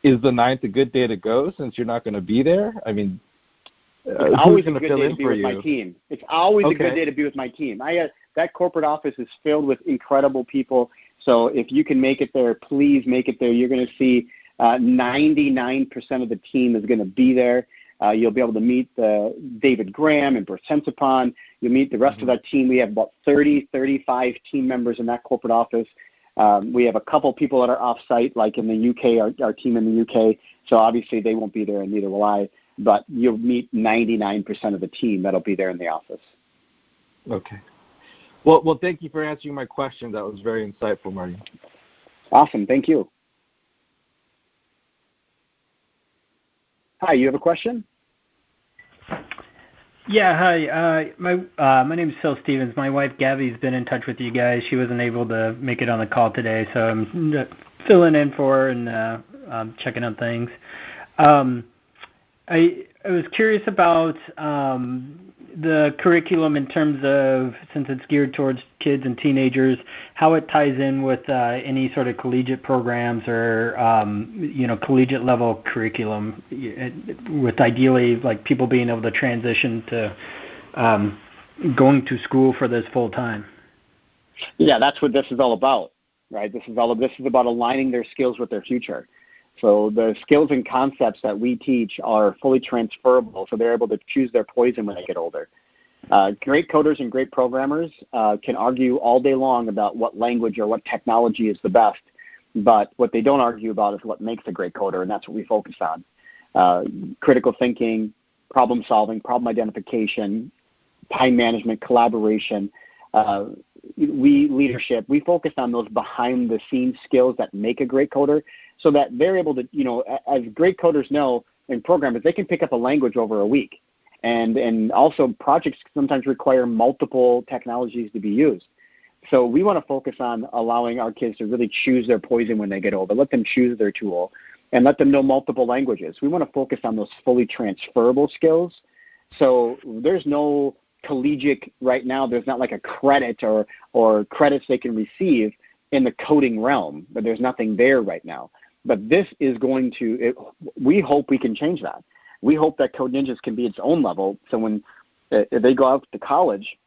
the 9th a good day to go since you're not going to be there? I mean, it's always a good day to be with my team. It's always a good day to be with my team. That corporate office is filled with incredible people. So if you can make it there, please make it there. You're going to see 99% of the team is going to be there. You'll be able to meet David Graham and Bert Sensipon. You'll meet the rest of that team. We have about 35 team members in that corporate office. We have a couple people that are off-site, like in the UK, our team in the UK. So obviously they won't be there, and neither will I. But you'll meet 99% of the team that'll be there in the office. Okay. Well, thank you for answering my question. That was very insightful, Marty. Awesome. Thank you. Hi, you have a question? Yeah, hi. My name is Phil Stevens. My wife Gabby's been in touch with you guys. She wasn't able to make it on the call today, so I'm filling in for her and checking on things. I was curious about the curriculum in terms of, since it's geared towards kids and teenagers, how it ties in with any sort of collegiate programs or collegiate level curriculum, with ideally like people being able to transition to going to school for this full time. Yeah, that's what this is all about, right? This is about aligning their skills with their future. So the skills and concepts that we teach are fully transferable, so they're able to choose their poison when they get older. Great coders and great programmers can argue all day long about what language or what technology is the best, but what they don't argue about is what makes a great coder, and that's what we focus on. Critical thinking, problem solving, problem identification, time management, collaboration, leadership. We focus on those behind-the-scenes skills that make a great coder, so that they're able to, as great coders know and programmers, they can pick up a language over a week. And also projects sometimes require multiple technologies to be used. So we want to focus on allowing our kids to really choose their poison when they get older, let them choose their tool, and let them know multiple languages. We want to focus on those fully transferable skills. So there's no collegiate right now, there's not like a credit or credits they can receive in the coding realm, but there's nothing there right now. But this is going to, we hope we can change that. We hope that Code Ninjas can be its own level, so when if they go out to college,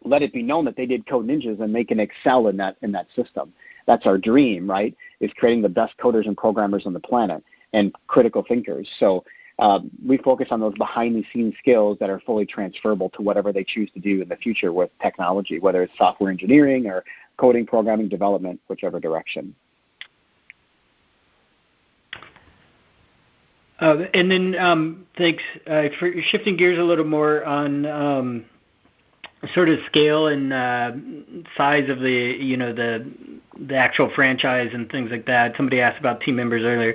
let it be known that they did Code Ninjas and they can excel in that system. That's our dream, right, is creating the best coders and programmers on the planet and critical thinkers. So we focus on those behind-the-scenes skills that are fully transferable to whatever they choose to do in the future with technology, whether it's software engineering or coding, programming, development, whichever direction. And then thanks for shifting gears a little more on sort of scale and size of the actual franchise and things like that. Somebody asked about team members earlier.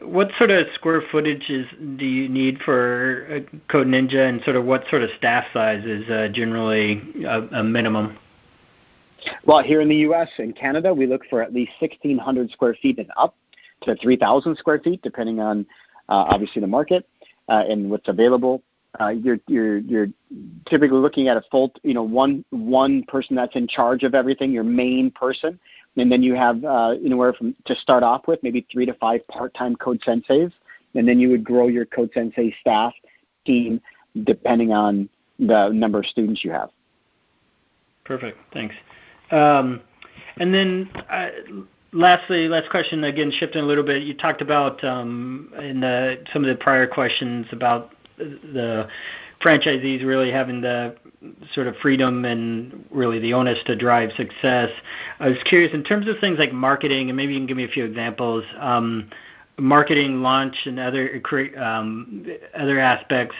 What sort of square footage do you need for Code Ninja, and sort of what sort of staff size is generally a minimum? Well, here in the U.S. and Canada, we look for at least 1,600 square feet and up to 3,000 square feet, depending on obviously the market and what's available. You're typically looking at a full, one person that's in charge of everything, your main person, and then you have anywhere from, to start off with, maybe 3 to 5 part-time Code Senseis, and then you would grow your Code Sensei staff team depending on the number of students you have. Perfect. Thanks. And then last question, again, shifting a little bit. You talked about in some of the prior questions about the franchisees really having the sort of freedom and really the onus to drive success. I was curious, in terms of things like marketing, and maybe you can give me a few examples, marketing, launch, and other aspects,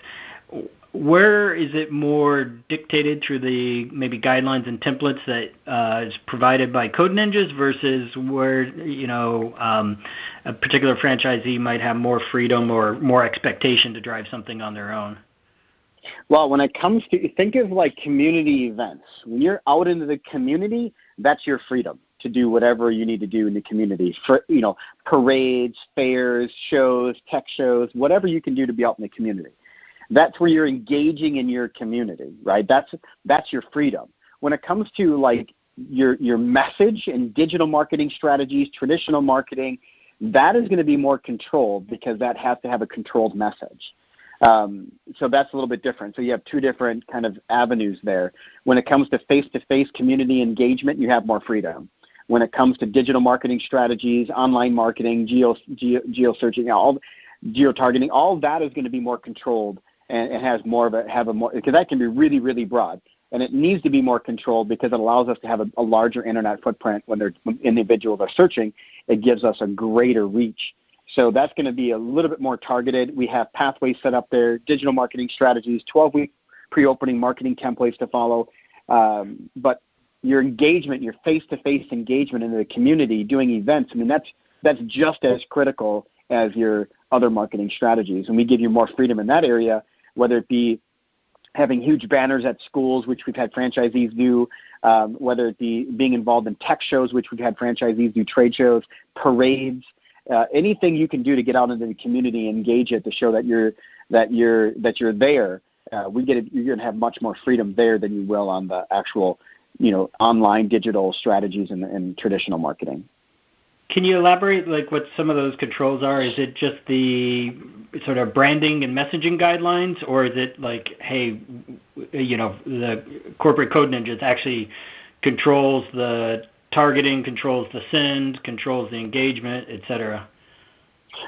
where is it more dictated through the maybe guidelines and templates that is provided by Code Ninjas versus where a particular franchisee might have more freedom or more expectation to drive something on their own? Well, when it comes to, think of like community events. When you're out into the community, that's your freedom to do whatever you need to do in the community. For, parades, fairs, shows, tech shows, whatever you can do to be out in the community. That's where you're engaging in your community, right? That's your freedom. When it comes to like your message and digital marketing strategies, traditional marketing, that is going to be more controlled because that has to have a controlled message. So that's a little bit different. So you have two different kind of avenues there. When it comes to face-to-face community engagement, you have more freedom. When it comes to digital marketing strategies, online marketing, geo-searching, geo-targeting, all of that is going to be more controlled and has more of a, because that can be really, really broad. and it needs to be more controlled because it allows us to have a larger internet footprint when individuals are searching. It gives us a greater reach. So that's going to be a little bit more targeted. We have pathways set up there, digital marketing strategies, 12-week pre-opening marketing templates to follow. But your engagement, your face-to-face engagement in the community, doing events, I mean, that's just as critical as your other marketing strategies. And we give you more freedom in that area, whether it be having huge banners at schools, which we've had franchisees do, whether it be being involved in tech shows, which we've had franchisees do, trade shows, parades, anything you can do to get out into the community, engage it, to show that you're there. You're going to have much more freedom there than you will on the actual, online digital strategies and traditional marketing. Can you elaborate, like, what some of those controls are? Is it just the sort of branding and messaging guidelines, or is it like, hey, the corporate code ninjas actually controls the targeting, controls the send, controls the engagement, et cetera?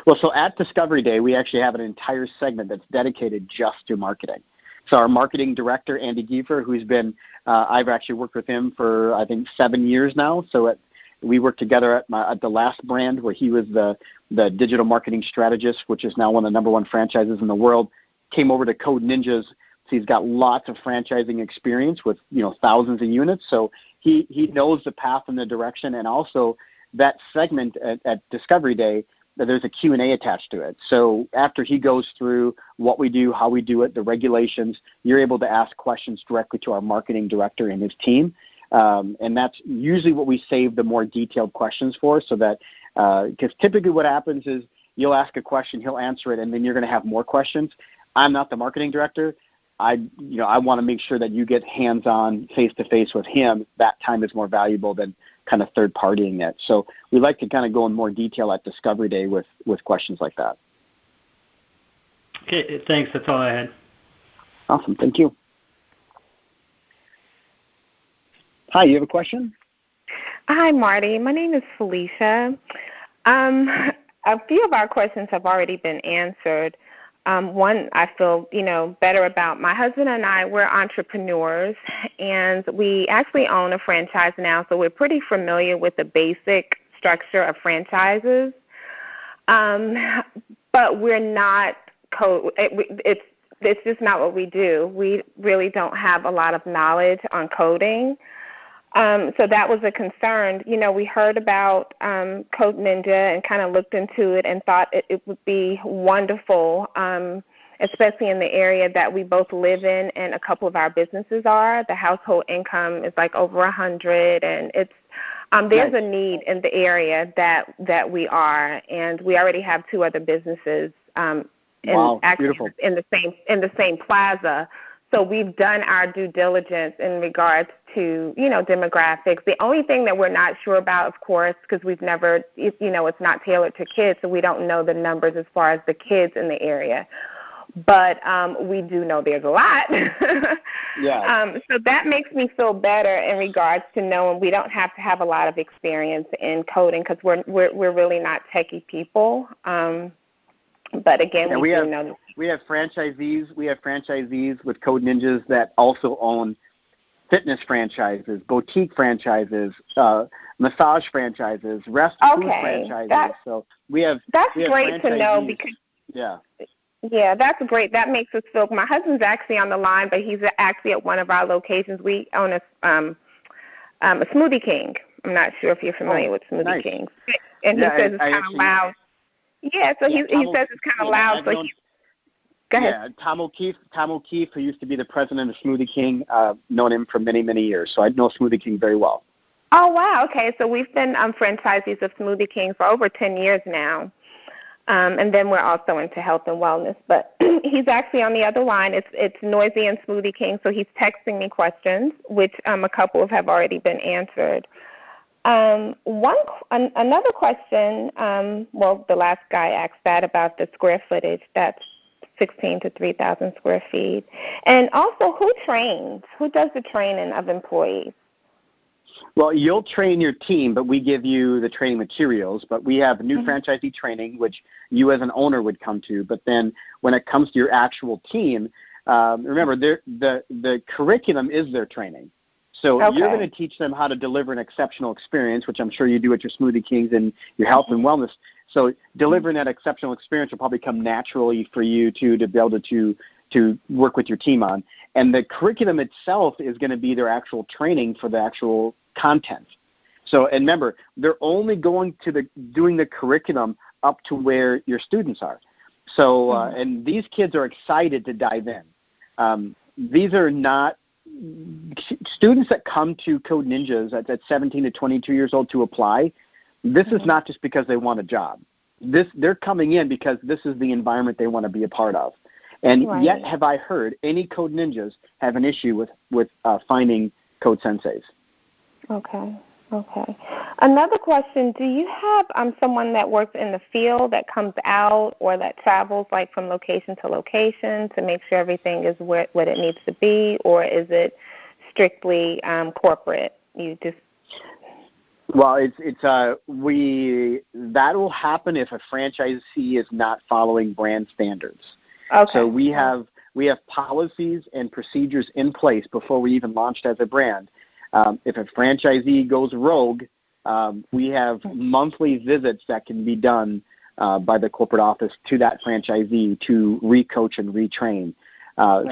Well, so at Discovery Day, we actually have an entire segment that's dedicated just to marketing. So our marketing director, Andy Deaver, who's been, I've actually worked with him for, I think, 7 years now. So we worked together at the last brand where he was the digital marketing strategist, which is now one of the number one franchises in the world, came over to Code Ninjas. So he's got lots of franchising experience with, thousands of units. So he knows the path and the direction. And also that segment at Discovery Day, there's a Q&A attached to it. So after he goes through what we do, how we do it, the regulations, you're able to ask questions directly to our marketing director and his team. And that's usually what we save the more detailed questions for, so that because typically what happens is you'll ask a question, he'll answer it, and then you're going to have more questions. I'm not the marketing director. I want to make sure that you get hands-on, face-to-face with him. That time is more valuable than kind of third-partying it. So we like to kind of go in more detail at Discovery Day with questions like that. Okay, thanks. That's all I had. Awesome. Thank you. Hi, you have a question? Hi, Marty. My name is Felicia. A few of our questions have already been answered. One, I feel, better about. My husband and I, we're entrepreneurs, and we actually own a franchise now, so we're pretty familiar with the basic structure of franchises. But we're not it's just not what we do. We really don't have a lot of knowledge on coding. So that was a concern. We heard about Code Ninja and kind of looked into it and thought it would be wonderful, especially in the area that we both live in and a couple of our businesses are. The household income is like over 100, and it's there's a need in the area that we are, and we already have 2 other businesses beautiful. in the same plaza. So we've done our due diligence in regards to, demographics. The only thing that we're not sure about, of course, because we've never, it's not tailored to kids, so we don't know the numbers as far as the kids in the area. But we do know there's a lot. Yeah. So that makes me feel better in regards to knowing we don't have to have a lot of experience in coding, because we're really not techie people. But again, we do know. We have franchisees. With Code Ninjas that also own fitness franchises, boutique franchises, massage franchises, food franchises. So that's great to know, because yeah, that's great. That makes us feel. My husband's actually on the line, but he's actually at one of our locations. We own a Smoothie King. I'm not sure if you're familiar with Smoothie King. And he says it's kind of loud. Yeah, so he says it's kind of loud. So go ahead. Yeah, Tom O'Keefe, who used to be the president of Smoothie King, known him for many, many years. So I know Smoothie King very well. Oh, wow. Okay, so we've been franchisees of Smoothie King for over 10 years now. And then we're also into health and wellness. But he's actually on the other line. It's Noisy and Smoothie King, so he's texting me questions, which a couple have already been answered. Another question, the last guy asked that about the square footage. That's 16 to 3,000 square feet. And also, who trains? Who does the training of employees? Well, you'll train your team, but we give you the training materials. But we have new franchisee training, which you as an owner would come to. But then when it comes to your actual team, remember, the curriculum is their training. So you're going to teach them how to deliver an exceptional experience, which I'm sure you do at your Smoothie Kings and your health and wellness. So delivering that exceptional experience will probably come naturally for you to be able to work with your team on. And the curriculum itself is going to be their actual training for the actual content. So, and remember, they're only going to doing the curriculum up to where your students are. So, and these kids are excited to dive in. These are not students that come to Code Ninjas at 17 to 22 years old to apply. This is not just because they want a job. They're coming in because this is the environment they want to be a part of. And yet have I heard any Code Ninjas have an issue with finding Code Senseis. Okay. Another question, do you have someone that works in the field that comes out or that travels like from location to location to make sure everything is what it needs to be, or is it strictly corporate? Well, that will happen if a franchisee is not following brand standards. Okay. So we have policies and procedures in place before we even launched as a brand. If a franchisee goes rogue, we have monthly visits that can be done by the corporate office to that franchisee to recoach and retrain.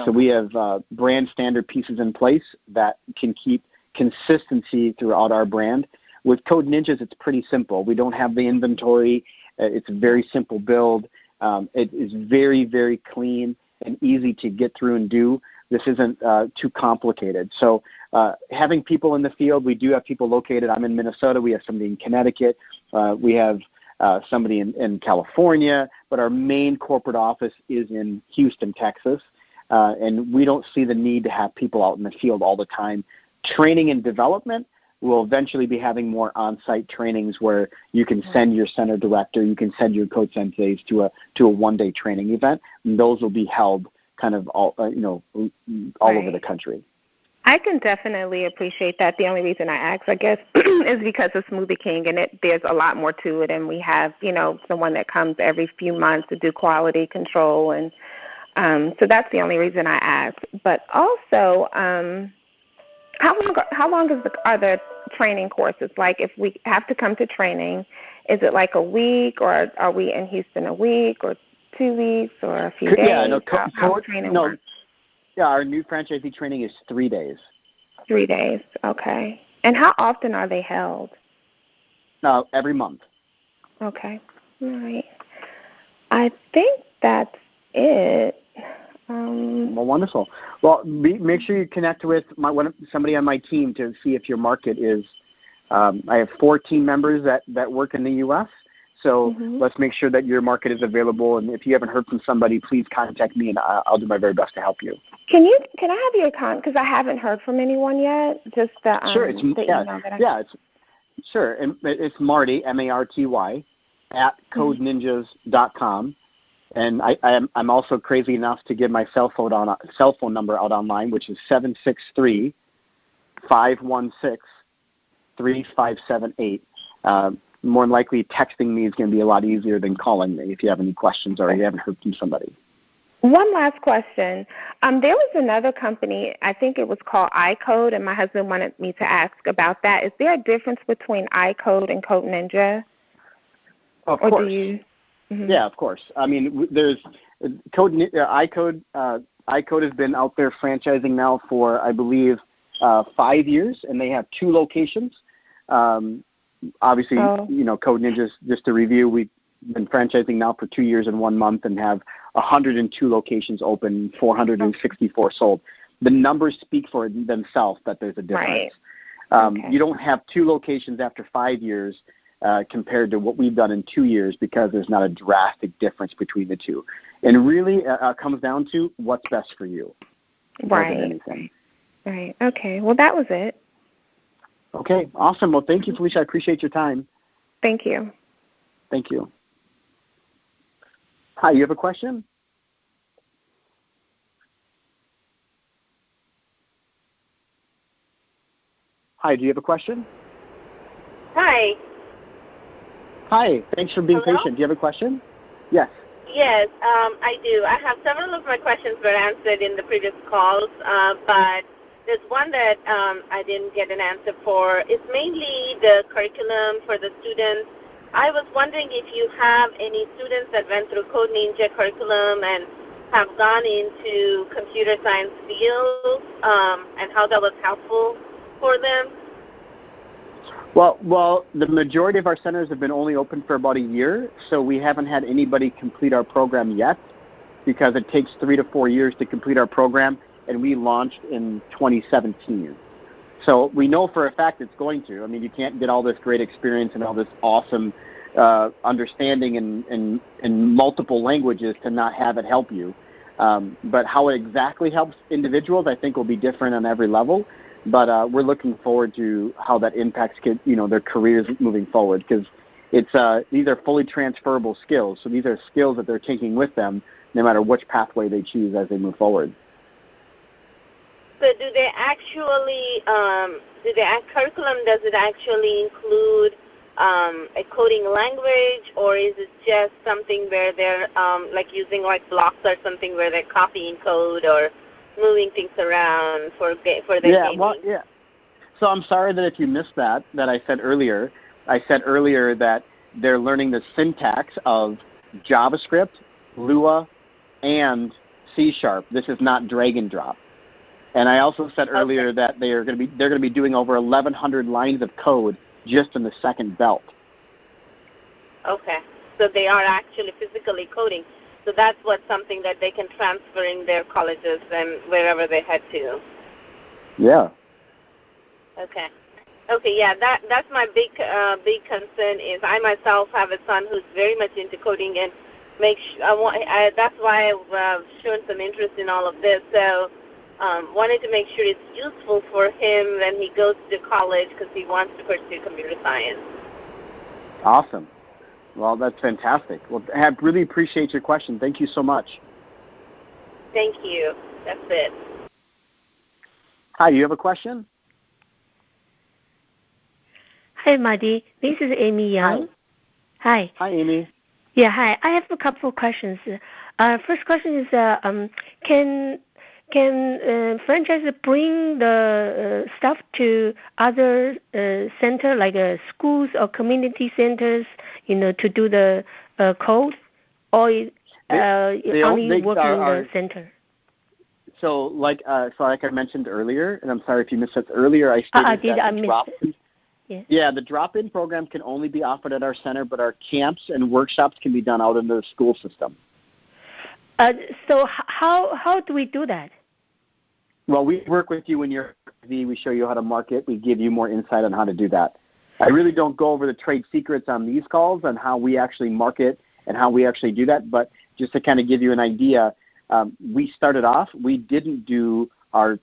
So we have brand standard pieces in place that can keep consistency throughout our brand. With Code Ninjas, it's pretty simple. We don't have the inventory. It's a very simple build. It is very, very clean and easy to get through and do. This isn't too complicated. So having people in the field, we do have people located. I'm in Minnesota. We have somebody in Connecticut. We have somebody in California. But our main corporate office is in Houston, Texas. And we don't see the need to have people out in the field all the time. Training and development, we'll eventually be having more on-site trainings where you can send your center director, you can send your Code Senseis to a one-day training event, and those will be held kind of all over the country. I can definitely appreciate that. The only reason I ask, I guess, is because of Smoothie King, and there's a lot more to it, and we have, someone that comes every few months to do quality control, and so that's the only reason I ask. But also, how long are the training courses? Like, if we have to come to training, is it like a week, or are we in Houston a week, or 2 weeks, or a few days? Yeah, how training works? Yeah, our new franchisee training is 3 days. 3 days, okay. And how often are they held? Every month. Okay, all right. I think that's it. Well, wonderful. Well, make sure you connect with somebody on my team to see if your market is. I have 4 team members that work in the U.S., so let's make sure that your market is available. And if you haven't heard from somebody, please contact me, and I'll do my very best to help you. Can I have your account? Because I haven't heard from anyone yet. Just the sure. The email that I sure. And it's Marty, MARTY, at codeninjas.com. And I'm also crazy enough to give my cell phone number out online, which is 763-516-3578. More than likely, texting me is going to be a lot easier than calling me if you have any questions or you haven't heard from somebody. One last question. There was another company, I think it was called iCode, and my husband wanted me to ask about that. Is there a difference between iCode and Code Ninja? Of course. Yeah, of course. I mean, there's iCode. iCode has been out there franchising now for, I believe, 5 years, and they have 2 locations. Obviously, Code Ninjas, just to review, we've been franchising now for 2 years and 1 month and have 102 locations open, 464 sold. The numbers speak for themselves that there's a difference. Right. You don't have 2 locations after 5 years compared to what we've done in 2 years because there's not a drastic difference between the 2. And really, it comes down to what's best for you. Right. Anything. Right. Okay. Well, that was it. Okay. Awesome. Well, thank you, Felicia. I appreciate your time. Thank you. Thank you. Hi, you have a question? Hi, do you have a question? Hi. Hi. Thanks for being patient. Do you have a question? Yes. Yes, I do. I have several of my questions were answered in the previous calls, but there's one that I didn't get an answer for. It's mainly the curriculum for the students. I was wondering if you have any students that went through Code Ninja curriculum and have gone into computer science fields, and how that was helpful for them. Well, the majority of our centers have been only open for about a year, so we haven't had anybody complete our program yet because it takes 3 to 4 years to complete our program, and we launched in 2017. So we know for a fact it's going to. I mean, you can't get all this great experience and all this awesome understanding in multiple languages to not have it help you. But how it exactly helps individuals, I think, will be different on every level. But we're looking forward to how that impacts kids, their careers moving forward, because these are fully transferable skills. So these are skills that they're taking with them, no matter which pathway they choose as they move forward. So do they actually, curriculum, does it actually include a coding language, or is it just something where they're like using like blocks or something where they're copying code or moving things around for their gaming? Yeah. So I'm sorry that if you missed that I said earlier. I said earlier that they're learning the syntax of JavaScript, Lua, and C#. This is not drag and drop. And I also said earlier that they're going to be doing over 1,100 lines of code just in the second belt. Okay. So they are actually physically coding. So that's something that they can transfer in their colleges and wherever they head to. Yeah. Okay. Yeah. That's my big concern. Is I myself have a son who's very much into coding, and that's why I've shown some interest in all of this. So wanted to make sure it's useful for him when he goes to college because he wants to pursue computer science. Awesome. Well, that's fantastic. Well, I really appreciate your question. Thank you so much. Thank you. That's it. Hi, you have a question? Hi, Marty. This is Amy Young. Hi. Hi, Amy. Yeah, hi. I have a couple of questions. First question is, can franchise bring the stuff to other center like schools or community centers, to do the code, or only work in the center? So, like I mentioned earlier, and I'm sorry if you missed it earlier, I stated that the drop-in. Yeah, the drop-in program can only be offered at our center, but our camps and workshops can be done out in the school system. So how do we do that? Well, we work with you when you're we show you how to market. We give you more insight on how to do that. I really don't go over the trade secrets on these calls on how we actually market and how we actually do that, but just to kind of give you an idea, we started off, we didn't do our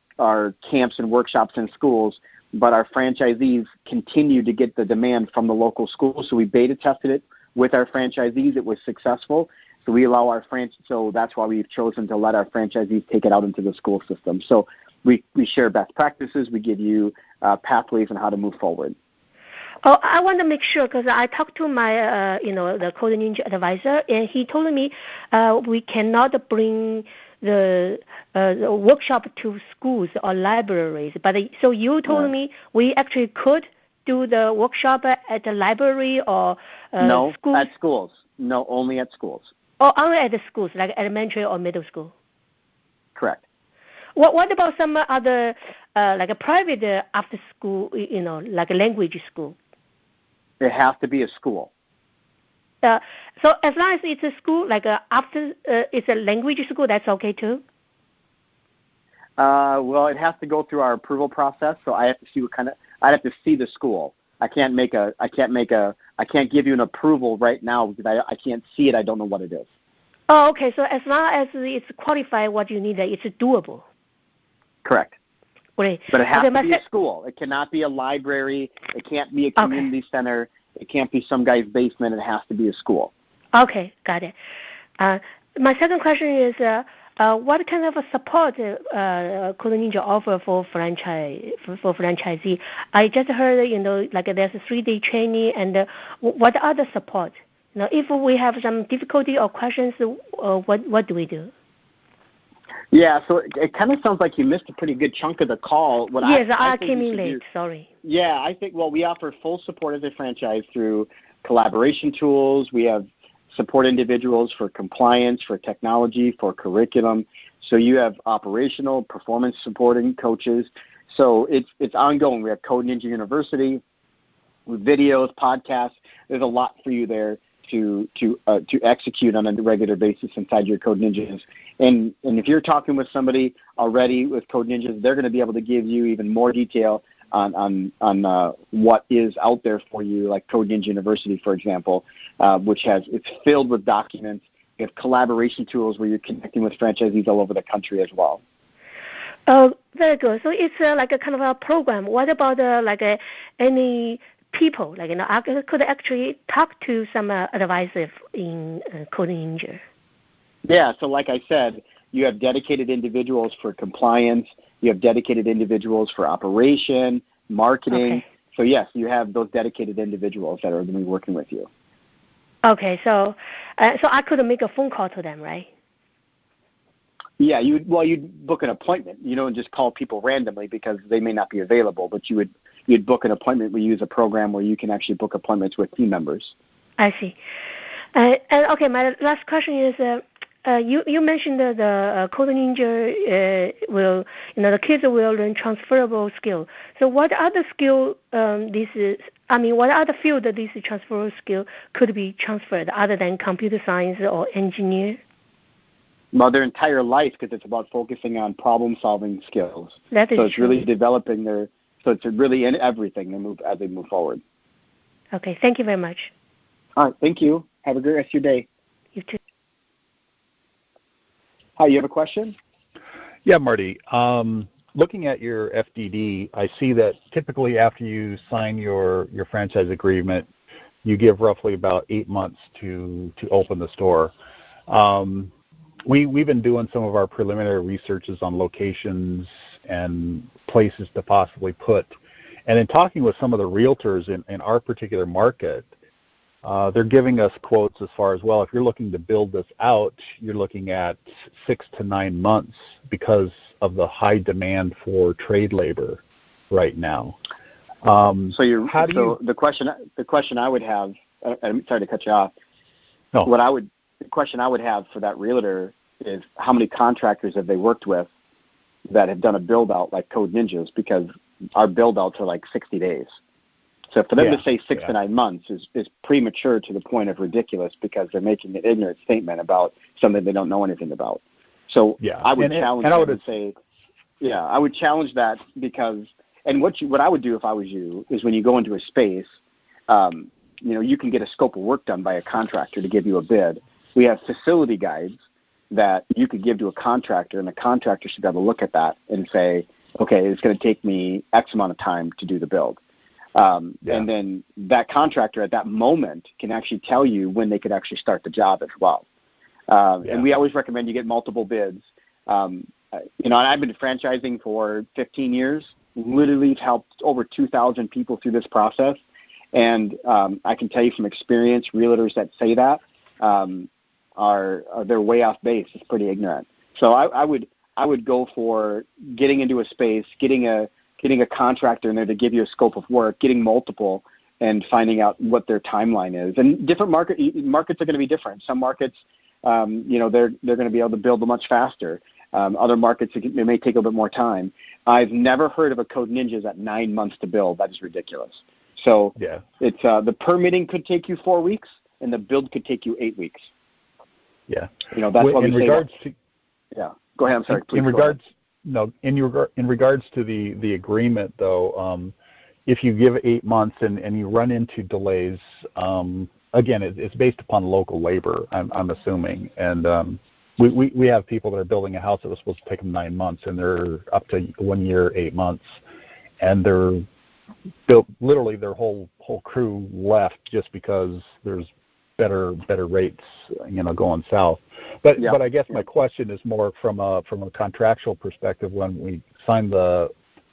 camps and workshops in schools, but our franchisees continued to get the demand from the local schools, so we beta tested it with our franchisees. It was successful. So we allow so that's why we've chosen to let our franchisees take it out into the school system. So we share best practices. We give you pathways on how to move forward. Oh, I want to make sure because I talked to my, the Code Ninja advisor, and he told me we cannot bring the workshop to schools or libraries. But so you told me we actually could do the workshop at the library or no, schools? at schools. No, only at schools. Oh, only at the schools, like elementary or middle school? Correct. What about some other, like a private after school, like a language school? It has to be a school. So as long as it's a school, like after it's a language school, that's okay too? Well, it has to go through our approval process, so I have to see I'd have to see the school. I can't give you an approval right now because I can't see it. I don't know what it is. Oh, okay. So as long as it's qualified what you need, it's doable. Correct. Great. But it has to be a school. It cannot be a library. It can't be a community center. It can't be some guy's basement. It has to be a school. Okay, got it. My second question is, what kind of a support Code Ninja offer for franchisee? I just heard, like there's a 3-day training, and what other support If we have some difficulty or questions, what do we do? Yeah, so it kind of sounds like you missed a pretty good chunk of the call. I came in late, sorry. Yeah, I think, we offer full support as a franchise through collaboration tools. We have support individuals for compliance, for technology, for curriculum. So you have operational, performance supporting coaches. So it's ongoing. We have Code Ninja University with videos, podcasts. There's a lot for you there to execute on a regular basis inside your Code Ninjas. And if you're talking with somebody already with Code Ninjas, they're going to be able to give you even more detail on what is out there for you, like Code Ninja University, for example, it's filled with documents. We have collaboration tools where you're connecting with franchisees all over the country as well. Oh, very good. So it's like a kind of a program. What about any people? I could actually talk to some advisors in Code Ninja. Yeah, so like I said, you have dedicated individuals for compliance. You have dedicated individuals for operation, marketing. Okay. So, yes, you have those dedicated individuals that are going to be working with you. Okay, so I could make a phone call to them, right? Yeah, you'd book an appointment. You don't just call people randomly because they may not be available, but you'd book an appointment. We use a program where you can actually book appointments with team members. I see. And okay, my last question is, you mentioned that the Code Ninja the kids will learn transferable skill. So what other skill what other field that this transferable skill could be transferred other than computer science or engineer? Well, their entire life, because it's about focusing on problem-solving skills. That is so it's true. really developing so it's really in everything as they move forward. Okay, thank you very much. All right, thank you. Have a great rest of your day. You too. Hi, you have a question? Yeah, Marty. Looking at your FDD, I see that typically after you sign your franchise agreement, you give roughly about 8 months to open the store. We've been doing some of our preliminary researches on locations and places to possibly put. And in talking with some of the realtors in our particular market, they're giving us quotes as far as, well, if you're looking to build this out, you're looking at 6 to 9 months because of the high demand for trade labor right now. The question I would have, I'm sorry to cut you off. No. The question I would have for that realtor is how many contractors have they worked with that have done a build out like Code Ninjas, because our build outs are like 60 days. So for them to say 6 to 9 months is premature to the point of ridiculous, because they're making an ignorant statement about something they don't know anything about. So I would challenge them and say, I would challenge that, because what I would do if I was you is when you go into a space, you can get a scope of work done by a contractor to give you a bid. We have facility guides that you could give to a contractor, and the contractor should be able to look at that and say, okay, it's going to take me X amount of time to do the build. And then that contractor at that moment can actually tell you when they could actually start the job as well. And we always recommend you get multiple bids. And I've been franchising for 15 years, literally helped over 2,000 people through this process. And I can tell you from experience, realtors that say that they're way off base. It's pretty ignorant. So I would go for getting into a space, getting a contractor in there to give you a scope of work, getting multiple, and finding out what their timeline is. And different markets are going to be different. Some markets, they're going to be able to build much faster. Other markets, it may take a little bit more time. I've never heard of a Code Ninjas at 9 months to build. That is ridiculous. So it's the permitting could take you 4 weeks, and the build could take you 8 weeks. Yeah. That's what we say. Yeah. Go ahead. I'm sorry. Please. In regards to the agreement, though, if you give 8 months and you run into delays, again, it's based upon local labor, I'm assuming, and we have people that are building a house that was supposed to take them 9 months, and they're up to 1 year, 8 months, and they're built. Literally, their whole crew left just because there's better rates, going south. But I guess my question is more from a contractual perspective. When we sign the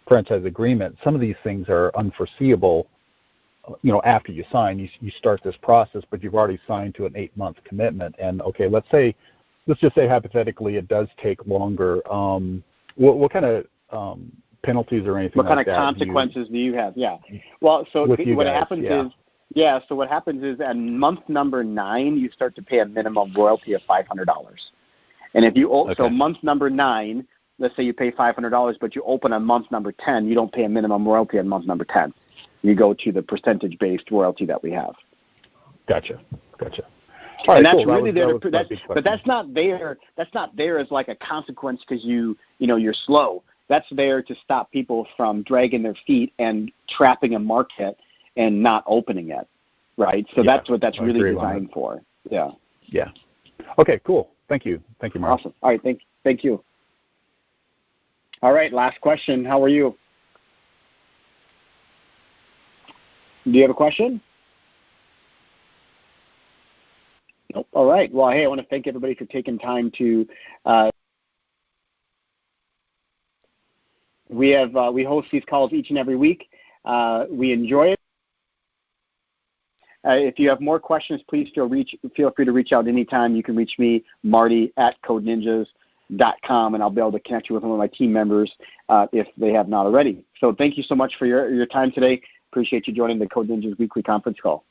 franchise agreement, some of these things are unforeseeable after you sign, you start this process, but you've already signed to an 8-month commitment. And okay, let's just say hypothetically it does take longer. What kind of penalties or anything like that? What kind of consequences do you have? Yeah. Well, so what happens is at month number 9, you start to pay a minimum royalty of $500. And if you so month number 9, let's say you pay $500, but you open on month number 10, you don't pay a minimum royalty on month number 10. You go to the percentage-based royalty that we have. Gotcha. All right, and that's really there. But that's not there. That's not there as like a consequence because you're slow. That's there to stop people from dragging their feet and trapping a market and not opening it, right? So that's what that's really designed for. Yeah. Yeah. Okay. Cool. Thank you, Mark. Awesome. All right. Thank you. All right. Last question. How are you? Do you have a question? Nope. All right. Well, hey, I want to thank everybody for taking time to. We host these calls each and every week. We enjoy it. If you have more questions, please feel free to reach out anytime. You can reach me, Marty, at CodeNinjas.com, and I'll be able to connect you with one of my team members if they have not already. So thank you so much for your time today. Appreciate you joining the Code Ninjas weekly conference call.